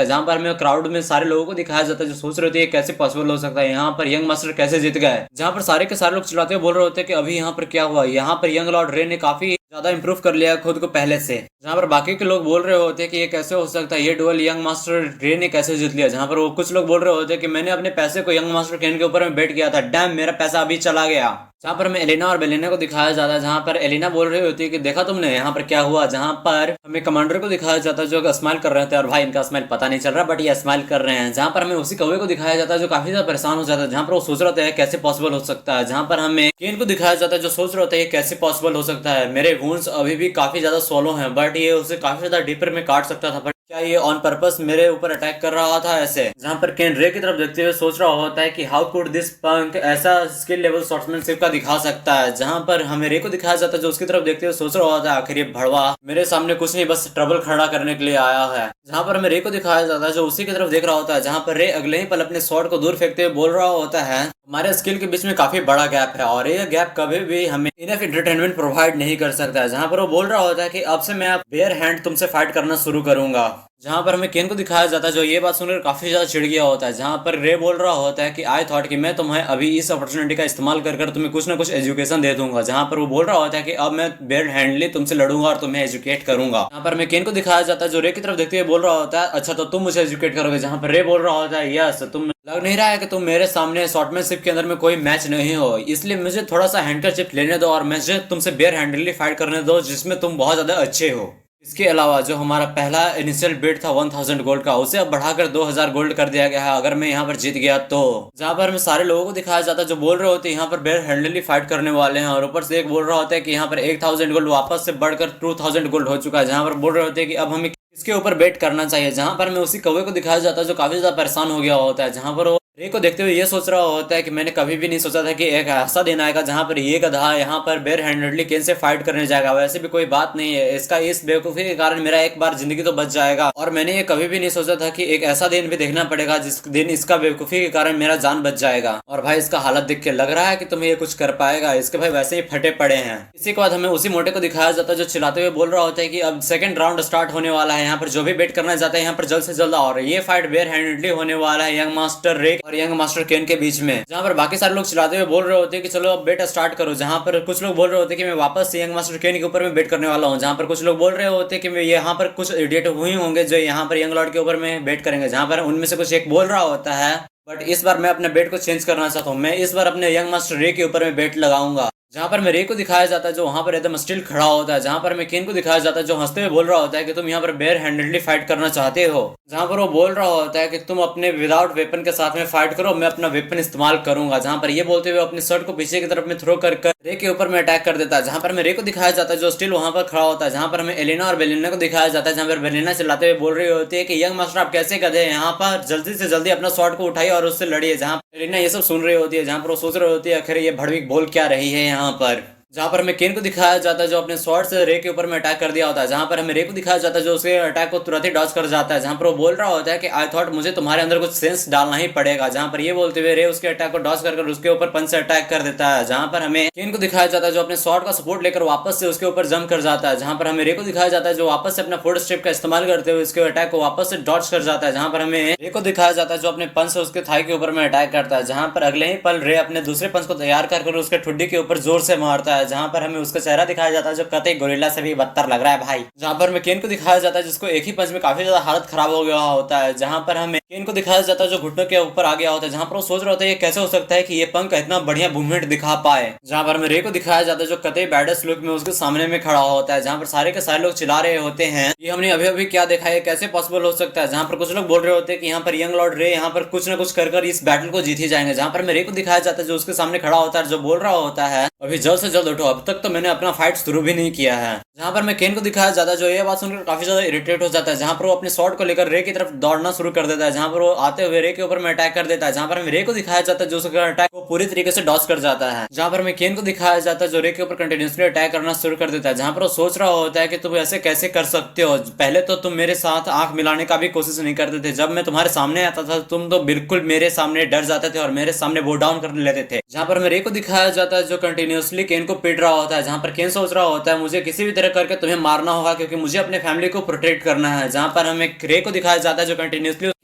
है। जहां पर क्राउड में सारे लोगों को दिखाया जाता है जो सोच रहे थे ये कैसे पॉसिबल हो सकता है, यहाँ पर यंग मास्टर कैसे जीत गए। जहाँ पर सारे के सारे लोग चिल्लाते हुए बोल रहे होते हैं कि अभी यहाँ पर क्या हुआ। यहाँ पर यंग लॉर्ड रे ने काफी ज्यादा इंप्रूव कर लिया खुद को पहले से। जहाँ पर बाकी के लोग बोल रहे होते हैं कि ये कैसे हो सकता है, ये डुअल यंग मास्टर रे ने कैसे जीत लिया। जहाँ पर वो कुछ लोग बोल रहे होते हैं कि मैंने अपने पैसे को यंग मास्टर केन के ऊपर में बेट किया था, डैम मेरा पैसा अभी चला गया। जहाँ पर हमें एलिना और बेलिना को दिखाया जाता है, जहाँ पर एलिना बोल रही होती है कि देखा तुमने यहाँ पर क्या हुआ। जहाँ पर हमें कमांडर को दिखाया जाता है जो स्माइल कर रहे थे, और भाई इनका स्माइल पता नहीं चल रहा बट ये स्माइल कर रहे हैं। जहाँ पर हमें उसी कौवे को दिखाया जाता है जो काफी ज्यादा परेशान हो जाता है, जहाँ पर वो सोच रहे होते हैं कैसे पॉसिबल हो सकता है। जहाँ पर हमें केन को दिखाया जाता है जो सोच रहे होते हैं कैसे पॉसिबल हो सकता है, मेरे वुंड्स अभी भी काफी ज्यादा सोलो हैं बट ये उसे काफी ज्यादा डीपर में काट सकता था, बट क्या ये ऑन पर्पस मेरे ऊपर अटैक कर रहा था ऐसे। जहाँ पर केन रे की तरफ देखते हुए सोच रहा होता है कि हाउ कुड दिस पंक ऐसा स्किल लेवल शॉर्ट्समैनशिप का दिखा सकता है। जहाँ पर हमें रे को दिखाया जाता है जो उसकी तरफ देखते हुए सोच रहा होता है आखिर ये भड़वा मेरे सामने कुछ नहीं बस ट्रबल खड़ा करने के लिए आया है। जहाँ पर हमें रे को दिखाया जाता है जो उसी की तरफ देख रहा होता है, जहाँ पर रे अगले ही पल अपने स्वॉर्ड को दूर फेंकते हुए बोल रहा होता है हमारे स्किल के बीच में काफी बड़ा गैप है और ये गैप कभी भी हमें इनफ एंटरटेनमेंट प्रोवाइड नहीं कर सकता है। जहाँ पर वो बोल रहा होता है कि अब से मैं बेयर हैंड तुमसे फाइट करना शुरू करूंगा। जहाँ पर हमें केन को दिखाया जाता है जो ये बात सुनकर काफी ज्यादा चिढ़ गया होता है। जहाँ पर रे बोल रहा होता है कि आई थॉट कि मैं तुम्हें अभी इस अपॉर्चुनिटी का इस्तेमाल कर तुम्हें कुछ ना कुछ एजुकेशन दे दूंगा। जहाँ पर वो बोल रहा होता है कि अब मैं बेयर हैंडली तुमसे लड़ूंगा और तुम्हें एजुकेट करूंगा। यहाँ पर हमें केन को दिखाया जाता है जो रे की तरफ देखते हुए बोल रहा होता है अच्छा तो तुम मुझे एजुकेट करोगे। जहाँ पर रे बोल रहा होता है यस, तुम लग नहीं रहा है कि तुम मेरे सामने शॉर्टमैनशिप के अंदर में कोई मैच नहीं हो, इसलिए मुझे थोड़ा सा हैंडकरचिप लेने दो और मुझे तुमसे बेयर हैंडली फाइट करने दो जिसमें तुम बहुत ज्यादा अच्छे हो। इसके अलावा जो हमारा पहला इनिशियल बिड था 1000 गोल्ड का, उसे अब बढ़ाकर 2000 गोल्ड कर दिया गया है अगर मैं यहाँ पर जीत गया तो। जहाँ पर हमें सारे लोगों को दिखाया जाता है जो बोल रहे होते हैं यहाँ पर बेयर हैंडली फाइट करने वाले हैं, और ऊपर से एक बोल रहा होता है कि यहाँ पर 1000 गोल्ड वापस से बढ़कर 2000 गोल्ड हो चुका है। जहाँ पर बोल रहे होते हैं कि अब हमें इसके ऊपर बेट करना चाहिए। जहाँ पर हमें उसी कौवे को दिखाया जाता है जो काफी ज्यादा परेशान हो गया होता है। जहाँ पर वो रे को देखते हुए ये सोच रहा होता है कि मैंने कभी भी नहीं सोचा था कि एक ऐसा दिन आएगा जहाँ पर ये गधा यहाँ पर बेयर हैंडेडली केन से फाइट करने जाएगा। वैसे भी कोई बात नहीं है, इसका इस बेवकूफी के कारण मेरा एक बार जिंदगी तो बच जाएगा, और मैंने ये कभी भी नहीं सोचा था कि एक ऐसा दिन भी देखना पड़ेगा जिस दिन इसका बेवकूफी के कारण मेरा जान बच जाएगा। और भाई इसका हालत देख के लग रहा है कि तुम्हें ये कुछ कर पाएगा, इसके भाई वैसे ही फटे पड़े हैं। इसी के बाद हमें उसी मोटे को दिखाया जाता है जो चिल्लाते हुए बोल रहा होता है कि अब सेकंड राउंड स्टार्ट होने वाला है, यहाँ पर जो भी बेट करना चाहता है यहाँ पर जल्द से जल्द, और ये फाइट बेयर हैंडेडली होने वाला है यंग मास्टर रे और यंग मास्टर केन के बीच में। जहाँ पर बाकी सारे लोग चिल्लाते हुए बोल रहे होते हैं कि चलो अब बेट स्टार्ट करो। जहाँ पर कुछ लोग बोल रहे होते हैं कि मैं वापस से यंग मास्टर केन के ऊपर में बेट करने वाला हूँ। जहाँ पर कुछ लोग बोल रहे होते हैं कि मैं यहाँ पर कुछ इडियट हुए होंगे जो यहाँ पर यंग लॉर्ड के ऊपर में बेट करेंगे। जहाँ पर उनमें से कुछ एक बोल रहा होता है बट इस बार मैं अपने बेट को चेंज करना चाहता हूँ, मैं इस बार अपने यंग मास्टर रे के ऊपर में बेट लगाऊंगा। जहाँ पर मैं रे को दिखाया जाता है जो वहां पर एकदम स्टिल खड़ा होता है। जहाँ पर मैं केन को दिखाया जाता है जो हंसते हुए बोल रहा होता है कि तुम यहाँ पर बेयर हैंडेडली फाइट करना चाहते हो। जहाँ पर वो बोल रहा होता है कि तुम अपने विदाउट वेपन के साथ में फाइट करो, मैं अपना वेपन इस्तेमाल करूंगा। जहाँ पर ये बोलते हुए अपने शर्ट को पीछे की तरफ में थ्रो कर रे के ऊपर में अटैक कर देता है। जहाँ पर मैं रे को दिखाया जाता है जो स्टिल वहां पर खड़ा होता है। जहाँ पर हमें एलिना और बेलिना को दिखाया जाता है, जहाँ पर बेलिना चिल्लाते हुए बोल रही होती है कि यंग मास्टर आप कैसे गधे, यहाँ पर जल्दी से जल्दी अपना शॉर्ट को उठाइए और उससे लड़िए। जहाँ एलिना ये सब सुन रही होती है, जहाँ पर वो सोच रही होती है आखिर ये भड़वीक बोल क्या रही है यहाँ पर। जहाँ पर हमें केन को दिखाया जाता है जो अपने स्वॉर्ड से रे के ऊपर में अटैक कर दिया होता है। जहाँ पर हमें रे को दिखाया जाता है जो उसके अटैक को तुरंत ही डॉज कर जाता है। जहाँ पर वो बोल रहा होता है कि आई थॉट मुझे तुम्हारे अंदर कुछ सेंस डालना ही पड़ेगा। जहाँ पर ये बोलते हुए रे उसके अटैक को डॉज कर उसके ऊपर पंच से अटैक कर देता है। जहाँ पर हमें केन को दिखाया जाता है जो अपने स्वॉर्ड का सपोर्ट लेकर वापस से उसके ऊपर जंप कर जाता है। जहाँ पर हमें रे को दिखाया जाता है जो वापस से अपना फोर्थ स्टेप का इस्तेमाल करते हुए उसके अटैक को वापस से डॉज कर जाता है। जहाँ पर हमें रे को दिखाया जाता है जो अपने पंच से उसके थाई के ऊपर में अटैक करता है। जहाँ पर अगले ही पल रे अपने दूसरे पंच को तैयार कर उसके ठुड्डी के ऊपर जोर से मारता है। जहाँ पर हमें उसका चेहरा दिखाया जाता है जो कतई गोरिल्ला से भी बदतर लग रहा है भाई। जहाँ पर हमें केन को दिखाया जाता है जिसको एक ही पंच में काफी ज्यादा हालत खराब हो गया होता है। जहाँ पर हमें केन को दिखाया जाता है जो घुटनों के ऊपर आ गया होता है। जहाँ पर वो सोच रहा होता है ये कैसे हो सकता है कि ये पंख इतना बढ़िया मूवमेंट दिखा पाए। जहाँ पर हमें रे को दिखाया जाता है जो कतई बैडेस्ट लुक में उसके सामने में खड़ा होता है। जहाँ पर सारे के सारे लोग चिल्ला रहे होते हैं ये हमने अभी अभी क्या देखा है, कैसे पॉसिबल हो सकता है। जहाँ पर कुछ लोग बोल रहे होते हैं कि यहाँ पर यंग लॉर्ड रे यहाँ पर कुछ ना कुछ कर इस बैटल को जीत ही जाएंगे। जहाँ पर हमें रे को दिखाया जाता है जो उसके सामने खड़ा होता है जो बोल रहा होता है अभी जल्द से जल्द उठो, अब तक तो मैंने अपना फाइट शुरू भी नहीं किया है। जहाँ पर मैं केन को दिखाया जाता है जो ये बात सुनकर काफी ज्यादा इरिटेट हो जाता है। जहाँ पर वो अपने शॉट को लेकर रे की तरफ दौड़ना शुरू कर देता है। जहाँ पर वो आते हुए रे के ऊपर में अटैक कर देता है। जहाँ पर हमें रे को दिखाया जाता है जो उसका अटैक को पूरी तरीके से डॉज कर जाता है। जहाँ पर हमें केन को दिखाया जाता है जो रे के ऊपर कंटिन्यूसली अटैक करना शुरू कर देता है। जहाँ पर वो सोच रहा होता है कि तुम ऐसे कैसे कर सकते हो, पहले तो तुम मेरे साथ आंख मिलाने का भी कोशिश नहीं करते थे, जब मैं तुम्हारे सामने आता था तुम तो बिल्कुल मेरे सामने डर जाते थे और मेरे सामने वो डाउन कर लेते थे। जहाँ पर हमें रे को दिखाया जाता है जो कंटिन्यूसली केन को पीट रहा होता है। जहाँ पर केन सोच रहा होता है मुझे किसी भी तरह करके तुम्हें मारना होगा क्योंकि मुझे अपने फैमिली को प्रोटेक्ट करना है। जहाँ पर हमें रे को दिखाया जाता है जो कंटिन्यूसली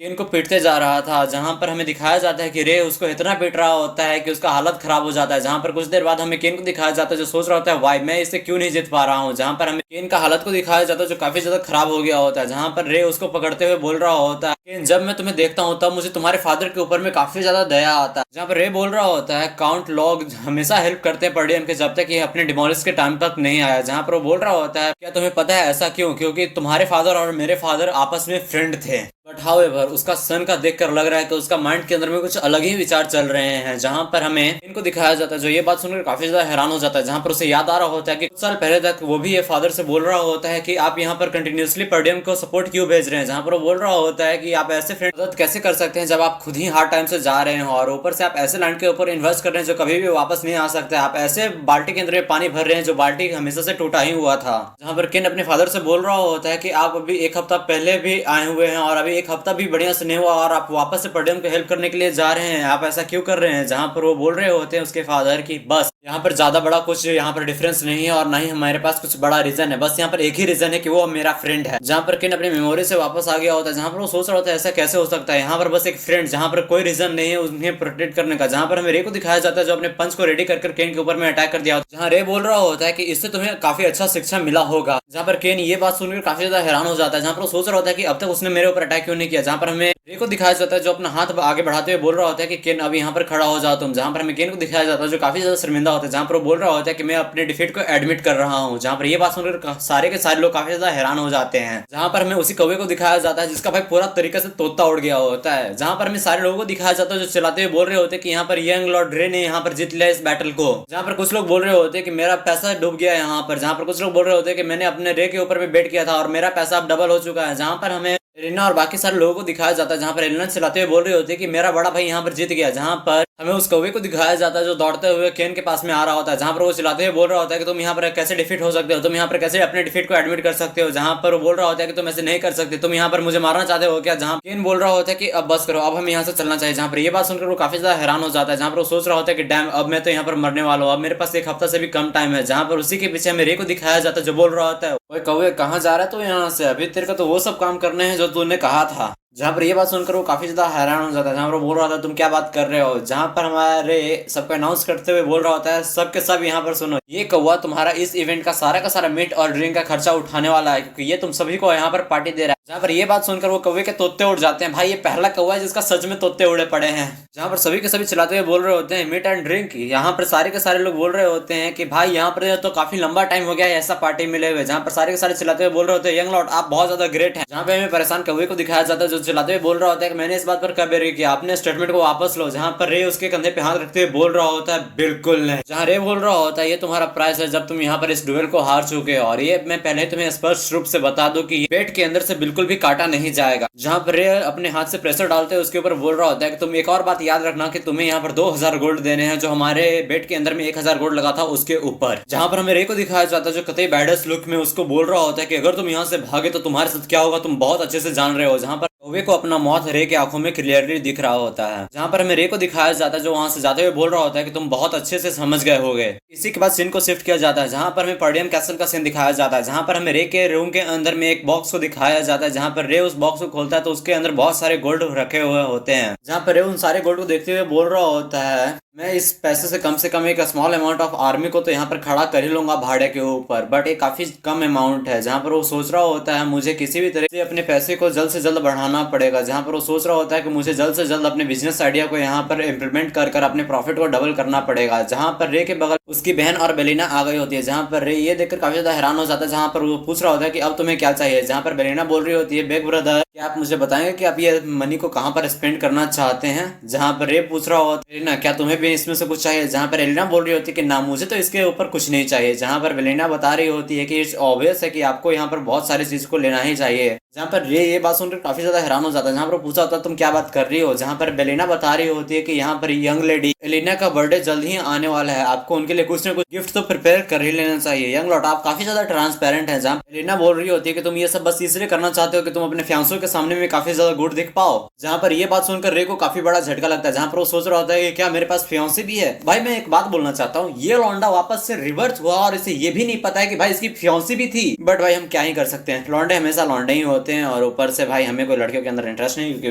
केन को पीटते जा रहा था, जहां पर हमें दिखाया जाता है कि रे उसको इतना पीट रहा होता है कि उसका हालत खराब हो जाता है। जहां पर कुछ देर बाद हमें केन को दिखाया जाता है जो सोच रहा होता है वाई मैं इसे क्यों नहीं जीत पा रहा हूँ। जहां पर हमें केन का हालत को दिखाया जाता है जो काफी ज्यादा खराब हो गया होता है। जहां पर रे उसको पकड़ते हुए बोल रहा होता है केन जब मैं तुम्हें देखता हूँ तब मुझे तुम्हारे फादर के ऊपर में काफी ज्यादा दया आता है। जहां पर रे बोल रहा होता है काउंट लॉग हमेशा हेल्प करते हैं पर्डियम के जब तक ये अपने डिमोलिश के टाइम तक नहीं आया। जहां पर वो बोल रहा होता है क्या तुम्हें पता है ऐसा क्यों, क्योंकि तुम्हारे फादर और मेरे फादर आपस में फ्रेंड थे। बट हाउएवर उसका सन का देखकर लग रहा है कि उसका माइंड के अंदर में कुछ अलग ही विचार चल रहे हैं। जहां पर हमें इनको दिखाया जाता है जो ये बात सुनकर काफी ज्यादा हैरान हो जाता है। जहां पर उसे याद आ रहा होता है कि कुछ साल पहले तक वो भी ये फादर से बोल रहा होता है कि आप यहाँ पर कंटिन्यूसली पर्डियम को सपोर्ट क्यों भेज रहे हैं। जहां पर वो बोल रहा होता है कि आप ऐसे फ्रेंड मदद कैसे कर सकते हैं जब आप खुद ही हार्ड टाइम से जा रहे हैं और ऊपर से आप ऐसे लैंड के ऊपर इन्वेस्ट कर रहे हैं जो कभी भी वापस नहीं आ सकते। आप ऐसे बाल्टी के अंदर पानी भर रहे हैं जो बाल्टी हमेशा से टूटा ही हुआ था। जहां पर केन अपने फादर से बोल रहा होता है कि आप अभी एक हफ्ता पहले भी आए हुए हैं और अभी एक हफ्ता भी बढ़िया नहीं हुआ और आप वापस से पर्डियम को हेल्प करने के लिए जा रहे हैं, आप ऐसा क्यों कर रहे हैं। जहां पर वो बोल रहे होते हैं उसके फादर की बस यहाँ पर ज्यादा बड़ा कुछ यहाँ पर डिफरेंस नहीं है और ना ही हमारे पास कुछ बड़ा रीजन है, बस यहाँ पर एक ही रीजन है कि वो मेरा फ्रेंड है। जहां पर केन अपनी मेमोरी से वापस आ गया होता है। जहां पर वो सोच रहा होता है ऐसा कैसे हो सकता है, यहाँ पर बस एक फ्रेंड जहां पर कोई रीजन नहीं है उन्हें प्रोटेक्ट करने का। जहां पर हमें रे को दिखाया जाता है जो अपने पंच को रेडी कर केन के ऊपर में अटैक कर दिया होता है। जहां रे बोल रहा होता है कि इससे तुम्हें काफी अच्छा शिक्षा मिला होगा। जहां पर केन ये बात सुनकर काफी ज्यादा हैरान हो जाता है। जहां पर वो सोच रहा होता है कि अब तक उसने मेरे ऊपर अटैक क्यों नहीं किया। जहां पर हमें रे को दिखाया जाता है जो अपना हाथ आगे बढ़ाते हुए बोल रहा होता है कि केन अब यहाँ पर खड़ा हो जाओ तुम। जहां पर हमें केन को दिखाया जाता है जो काफी ज्यादा शर्मिंदा होता है। जहां पर वो बोल रहा होता है कि मैं अपने डिफीट को एडमिट कर रहा हूँ। जहां पर ये बात सुनकर सारे के सारे लोग काफी ज्यादा हैरान हो जाते हैं। जहां पर हमें उसी कौवे को दिखाया जाता है जिसका भाई पूरा तरीके से तोता उड़ गया होता है। जहां पर हमें सारे लोगों को दिखाया जाता है जो चलाते हुए बोल रहे होते हैं कि यहाँ पर यंग लॉर्ड रे ने यहाँ पर जीत लिया इस बैटल को। जहां पर कुछ लोग बोल रहे होते हैं कि मेरा पैसा डूब गया यहाँ पर। जहां पर कुछ लोग बोल रहे होते हैं कि मैंने अपने रे के ऊपर में बेट किया था और मेरा पैसा अब डबल हो चुका है। जहां पर हमें एलिना और बाकी सारे लोगों को दिखाया जाता है। जहां पर एलिना चलाते हुए बोल रही होती है कि मेरा बड़ा भाई यहाँ पर जीत गया। जहां पर हमें उस कौवे को दिखाया जाता है जो दौड़ते हुए केन के पास में आ रहा होता है। जहां पर वो चिल्लाते हुए बोल रहा होता है कि तुम यहाँ पर कैसे डिफीट हो सकते हो, तुम यहाँ पर कैसे अपने डिफीट को एडमिट कर सकते हो। जहां पर वो बोल रहा होता है कि तुम ऐसे नहीं कर सकते, तुम यहाँ पर मुझे मारना चाहते हो क्या। जहां केन बोल रहा होता है कि अब बस करो, अब हम यहाँ से चलना चाहिए। जहां पर ये बात सुनकर वो काफी ज्यादा हैरान हो जाता है। जहां पर वो सोच रहा होता है कि डैम अब मैं तो यहाँ पर मरने वाला हूँ, अब मेरे पास एक हफ्ता से भी कम टाइम है। जहां पर उसी के पीछे हमें रे को दिखाया जाता है जो बोल रहा होता है ओए कौवे कहाँ जा रहा है तू यहाँ से, अभी तेरे को तो वो सब काम करने हैं जो तूने कहा था। जहां पर ये बात सुनकर वो काफी ज्यादा हैरान हो जाता है। जहां पर वो बोल रहा था तुम क्या बात कर रहे हो। जहां पर हमारे सबको अनाउंस करते हुए बोल रहा होता है सब के सब यहाँ पर सुनो, ये कौवा तुम्हारा इस इवेंट का सारा मीट और ड्रिंक का खर्चा उठाने वाला है क्योंकि ये तुम सभी को यहाँ पर पार्टी दे रहा है। जहां पर ये बात सुनकर वो कौवे के तोते उड़ जाते हैं। भाई ये पहला कौवा है जिसका सच में तोते उड़े पड़े हैं। जहां पर सभी के सभी चिल्लाते हुए बोल रहे होते हैं मीट एंड ड्रिंक। यहाँ पर सारे के सारे लोग बोल रहे होते हैं कि भाई यहाँ पर तो काफी लंबा टाइम हो गया है ऐसा पार्टी मिले हुए। जहां पर सारे के सारे चिल्लाते हुए बोल रहे होते हैं यंग लॉर्ड आप बहुत ज्यादा ग्रेट है। जहां पे हमें परेशान कौवे को दिखाया जाता है जो चिल्लाते हुए बोल रहा होता है कि मैंने इस बात पर कब रे किया, अपने स्टेटमेंट को वापस लो। जहां पर रे उसके कंधे पे हाथ रखते हुए बोल रहा होता है बिल्कुल नहीं। जहां रे बोल रहा होता है ये तुम्हारा प्राइस है जब तुम यहाँ पर इस डुएल को हार चुके हो और ये मैं पहले तुम्हें स्पष्ट रूप से बता दूं कि पेट के अंदर से बिल्कुल भी काटा नहीं जाएगा। जहां पर रे अपने हाथ से प्रेशर डालते हैं उसके ऊपर बोल रहा होता है कि तुम एक और बात याद रखना कि तुम्हें यहाँ पर 2000 गोल्ड देने हैं जो हमारे बेट के अंदर में 1000 गोल्ड लगा था उसके ऊपर। जहां पर हमें रे को दिखाया जाता है जो कतई बैडस लुक में उसको बोल रहा होता है कि अगर तुम यहाँ से भागे तो तुम्हारे साथ क्या होगा तुम बहुत अच्छे से जान रहे हो। जहां पर कौवे को अपना मौत रे के आंखों में क्लियरली दिख रहा होता है। जहां पर हमें रे को दिखाया जाता है जो वहां से जाते हुए बोल रहा होता है कि तुम बहुत अच्छे से समझ गए होगे। इसी के बाद सीन को शिफ्ट किया जाता है जहां पर हमें पर्डियम कैसल का सीन दिखाया जाता है। जहां पर हमें रे के रूम के अंदर में एक बॉक्स को दिखाया जाता है। जहां पर रे उस बॉक्स को खोलता है तो उसके अंदर बहुत सारे गोल्ड रखे हुए होते हैं। जहां पर रे उन सारे गोल्ड को देखते हुए बोल रहा होता है मैं इस पैसे से कम एक स्मॉल अमाउंट ऑफ आर्मी को तो यहाँ पर खड़ा कर ही लूंगा भाड़े के ऊपर, बट ये काफी कम अमाउंट है। जहाँ पर वो सोच रहा होता है मुझे किसी भी तरह से अपने पैसे को जल्द से जल्द बढ़ाना पड़ेगा। जहाँ पर वो सोच रहा होता है कि मुझे जल्द से जल्द अपने बिजनेस आइडिया को यहाँ पर इम्प्लीमेंट कर अपने प्रॉफिट को डबल करना पड़ेगा। जहाँ पर रे के बगल उसकी बहन और बेलिना आ गई होती है। जहाँ पर रे ये देखकर काफी ज्यादा हैरान हो जाता है। जहाँ पर वो पूछ रहा होता है कि अब तुम्हें क्या चाहिए। जहाँ पर बेलिना बोल रही होती है बेग ब्रदर क्या आप मुझे बताएंगे कि आप ये मनी को कहाँ पर स्पेंड करना चाहते हैं। जहाँ पर रे पूछ रहा होता है ना क्या तुम्हें भी इसमें से कुछ चाहिए। जहाँ पर एलिना बोल रही होती है कि ना मुझे तो इसके ऊपर कुछ नहीं चाहिए। जहाँ पर बेलिना बता रही होती है कि इट्स ऑब्वियस है कि आपको यहाँ पर बहुत सारी चीज को लेना ही चाहिए। जहाँ पर रे ये बात सुनकर काफी ज्यादा हैरान हो जाता है। जहाँ पर पूछा होता है तुम क्या बात कर रही हो। जहाँ पर बेलिना बता रही होती है कि यहाँ पर यंग लेडी एलिना का बर्थडे जल्द ही आने वाला है, आपको उनके लिए लिए कुछ ना कुछ गिफ्ट तो प्रिपेयर कर ही लेना चाहिए। यंग लॉट आप काफी ज्यादा ट्रांसपेरेंट हैं, जहाँ एलिना बोल रही होती है कि तुम ये सब बस इसलिए करना चाहते हो कि तुम अपने फियांसों के सामने में काफी ज्यादा गुड दिख पाओ। जहाँ पर ये बात सुनकर रे को काफी बड़ा झटका लगता है, जहाँ पर वो सोच रहा होता है कि क्या मेरे पास फियांसी भी है। भाई मैं एक बात बोलना चाहता हूँ, ये लौंडा वापस से रिवर्स हुआ और इसे ये भी नहीं पता है कि भाई इसकी फियांसी भी थी। बट भाई हम क्या ही कर सकते हैं, लौंडे हमेशा लौंडे ही होते हैं, और ऊपर से भाई हमें कोई लड़कियों के अंदर इंटरेस्ट नहीं, क्योंकि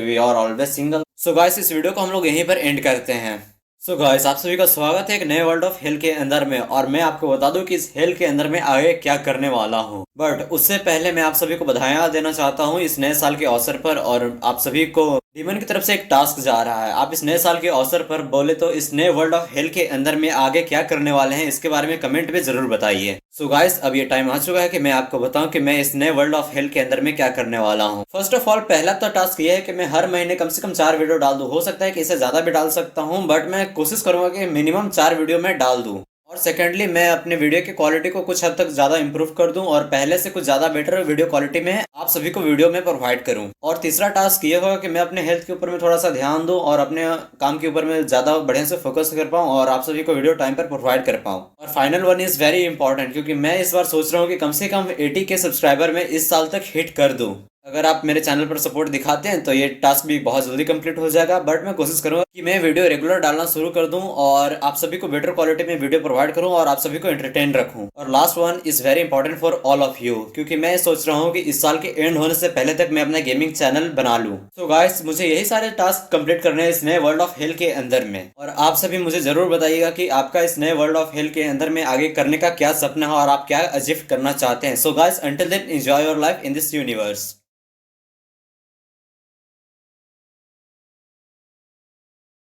we are always single. So guys इस वीडियो को हम लोग यहीं पर एंड करते हैं। सो गाइस आप सभी का स्वागत है एक नए वर्ल्ड ऑफ हेल के अंदर में, और मैं आपको बता दूं कि इस हेल के अंदर में आगे क्या करने वाला हूं। बट उससे पहले मैं आप सभी को बधाइयां देना चाहता हूं इस नए साल के अवसर पर, और आप सभी को डीमन की तरफ से एक टास्क जा रहा है। आप इस नए साल के अवसर पर बोले तो इस नए वर्ल्ड ऑफ हेल के अंदर में आगे क्या करने वाले हैं इसके बारे में कमेंट में जरूर बताइए। सो गाइस अब ये टाइम आ चुका है कि मैं आपको बताऊं कि मैं इस नए वर्ल्ड ऑफ हेल के अंदर में क्या करने वाला हूं। फर्स्ट ऑफ ऑल पहला तो टास्क ये है कि मैं हर महीने कम से कम 4 वीडियो डाल दूं। हो सकता है कि इससे ज्यादा भी डाल सकता हूं, बट मैं कोशिश करूंगा कि मिनिमम 4 वीडियो में डाल दूं। और सेकेंडली मैं अपने वीडियो की क्वालिटी को कुछ हद तक ज्यादा इंप्रूव कर दूं और पहले से कुछ ज्यादा बेटर वीडियो क्वालिटी में आप सभी को वीडियो में प्रोवाइड करूं। और तीसरा टास्क ये होगा कि मैं अपने हेल्थ के ऊपर में थोड़ा सा ध्यान दूं और अपने काम के ऊपर में ज्यादा बढ़िया से फोकस कर पाऊं और आप सभी को वीडियो टाइम पर प्रोवाइड कर पाऊं। और final one is very important, क्योंकि मैं इस बार सोच रहा हूँ कि कम से कम 80 के सब्सक्राइबर में इस साल तक हिट कर दूं। अगर आप मेरे चैनल पर सपोर्ट दिखाते हैं तो ये टास्क भी बहुत जल्दी कंप्लीट हो जाएगा। बट मैं कोशिश करूंगा कि मैं वीडियो रेगुलर डालना शुरू कर दूं और आप सभी को बेटर क्वालिटी में वीडियो प्रोवाइड करूं और आप सभी को एंटरटेन रखूं। और last one is very important for all of you, क्योंकि मैं सोच रहा हूं कि इस साल के एंड होने से पहले तक मैं अपना गेमिंग चैनल बना लूं। सो गाइस मुझे यही सारे टास्क कंप्लीट करने हैं इस नए वर्ल्ड ऑफ हेल के अंदर में, और आप सभी मुझे जरूर बताइएगा कि आपका इस नए वर्ल्ड ऑफ हेल के अंदर में आगे करने का क्या सपना है और आप क्या अचीव करना चाहते हैं। So guys until then enjoy your life in this universe.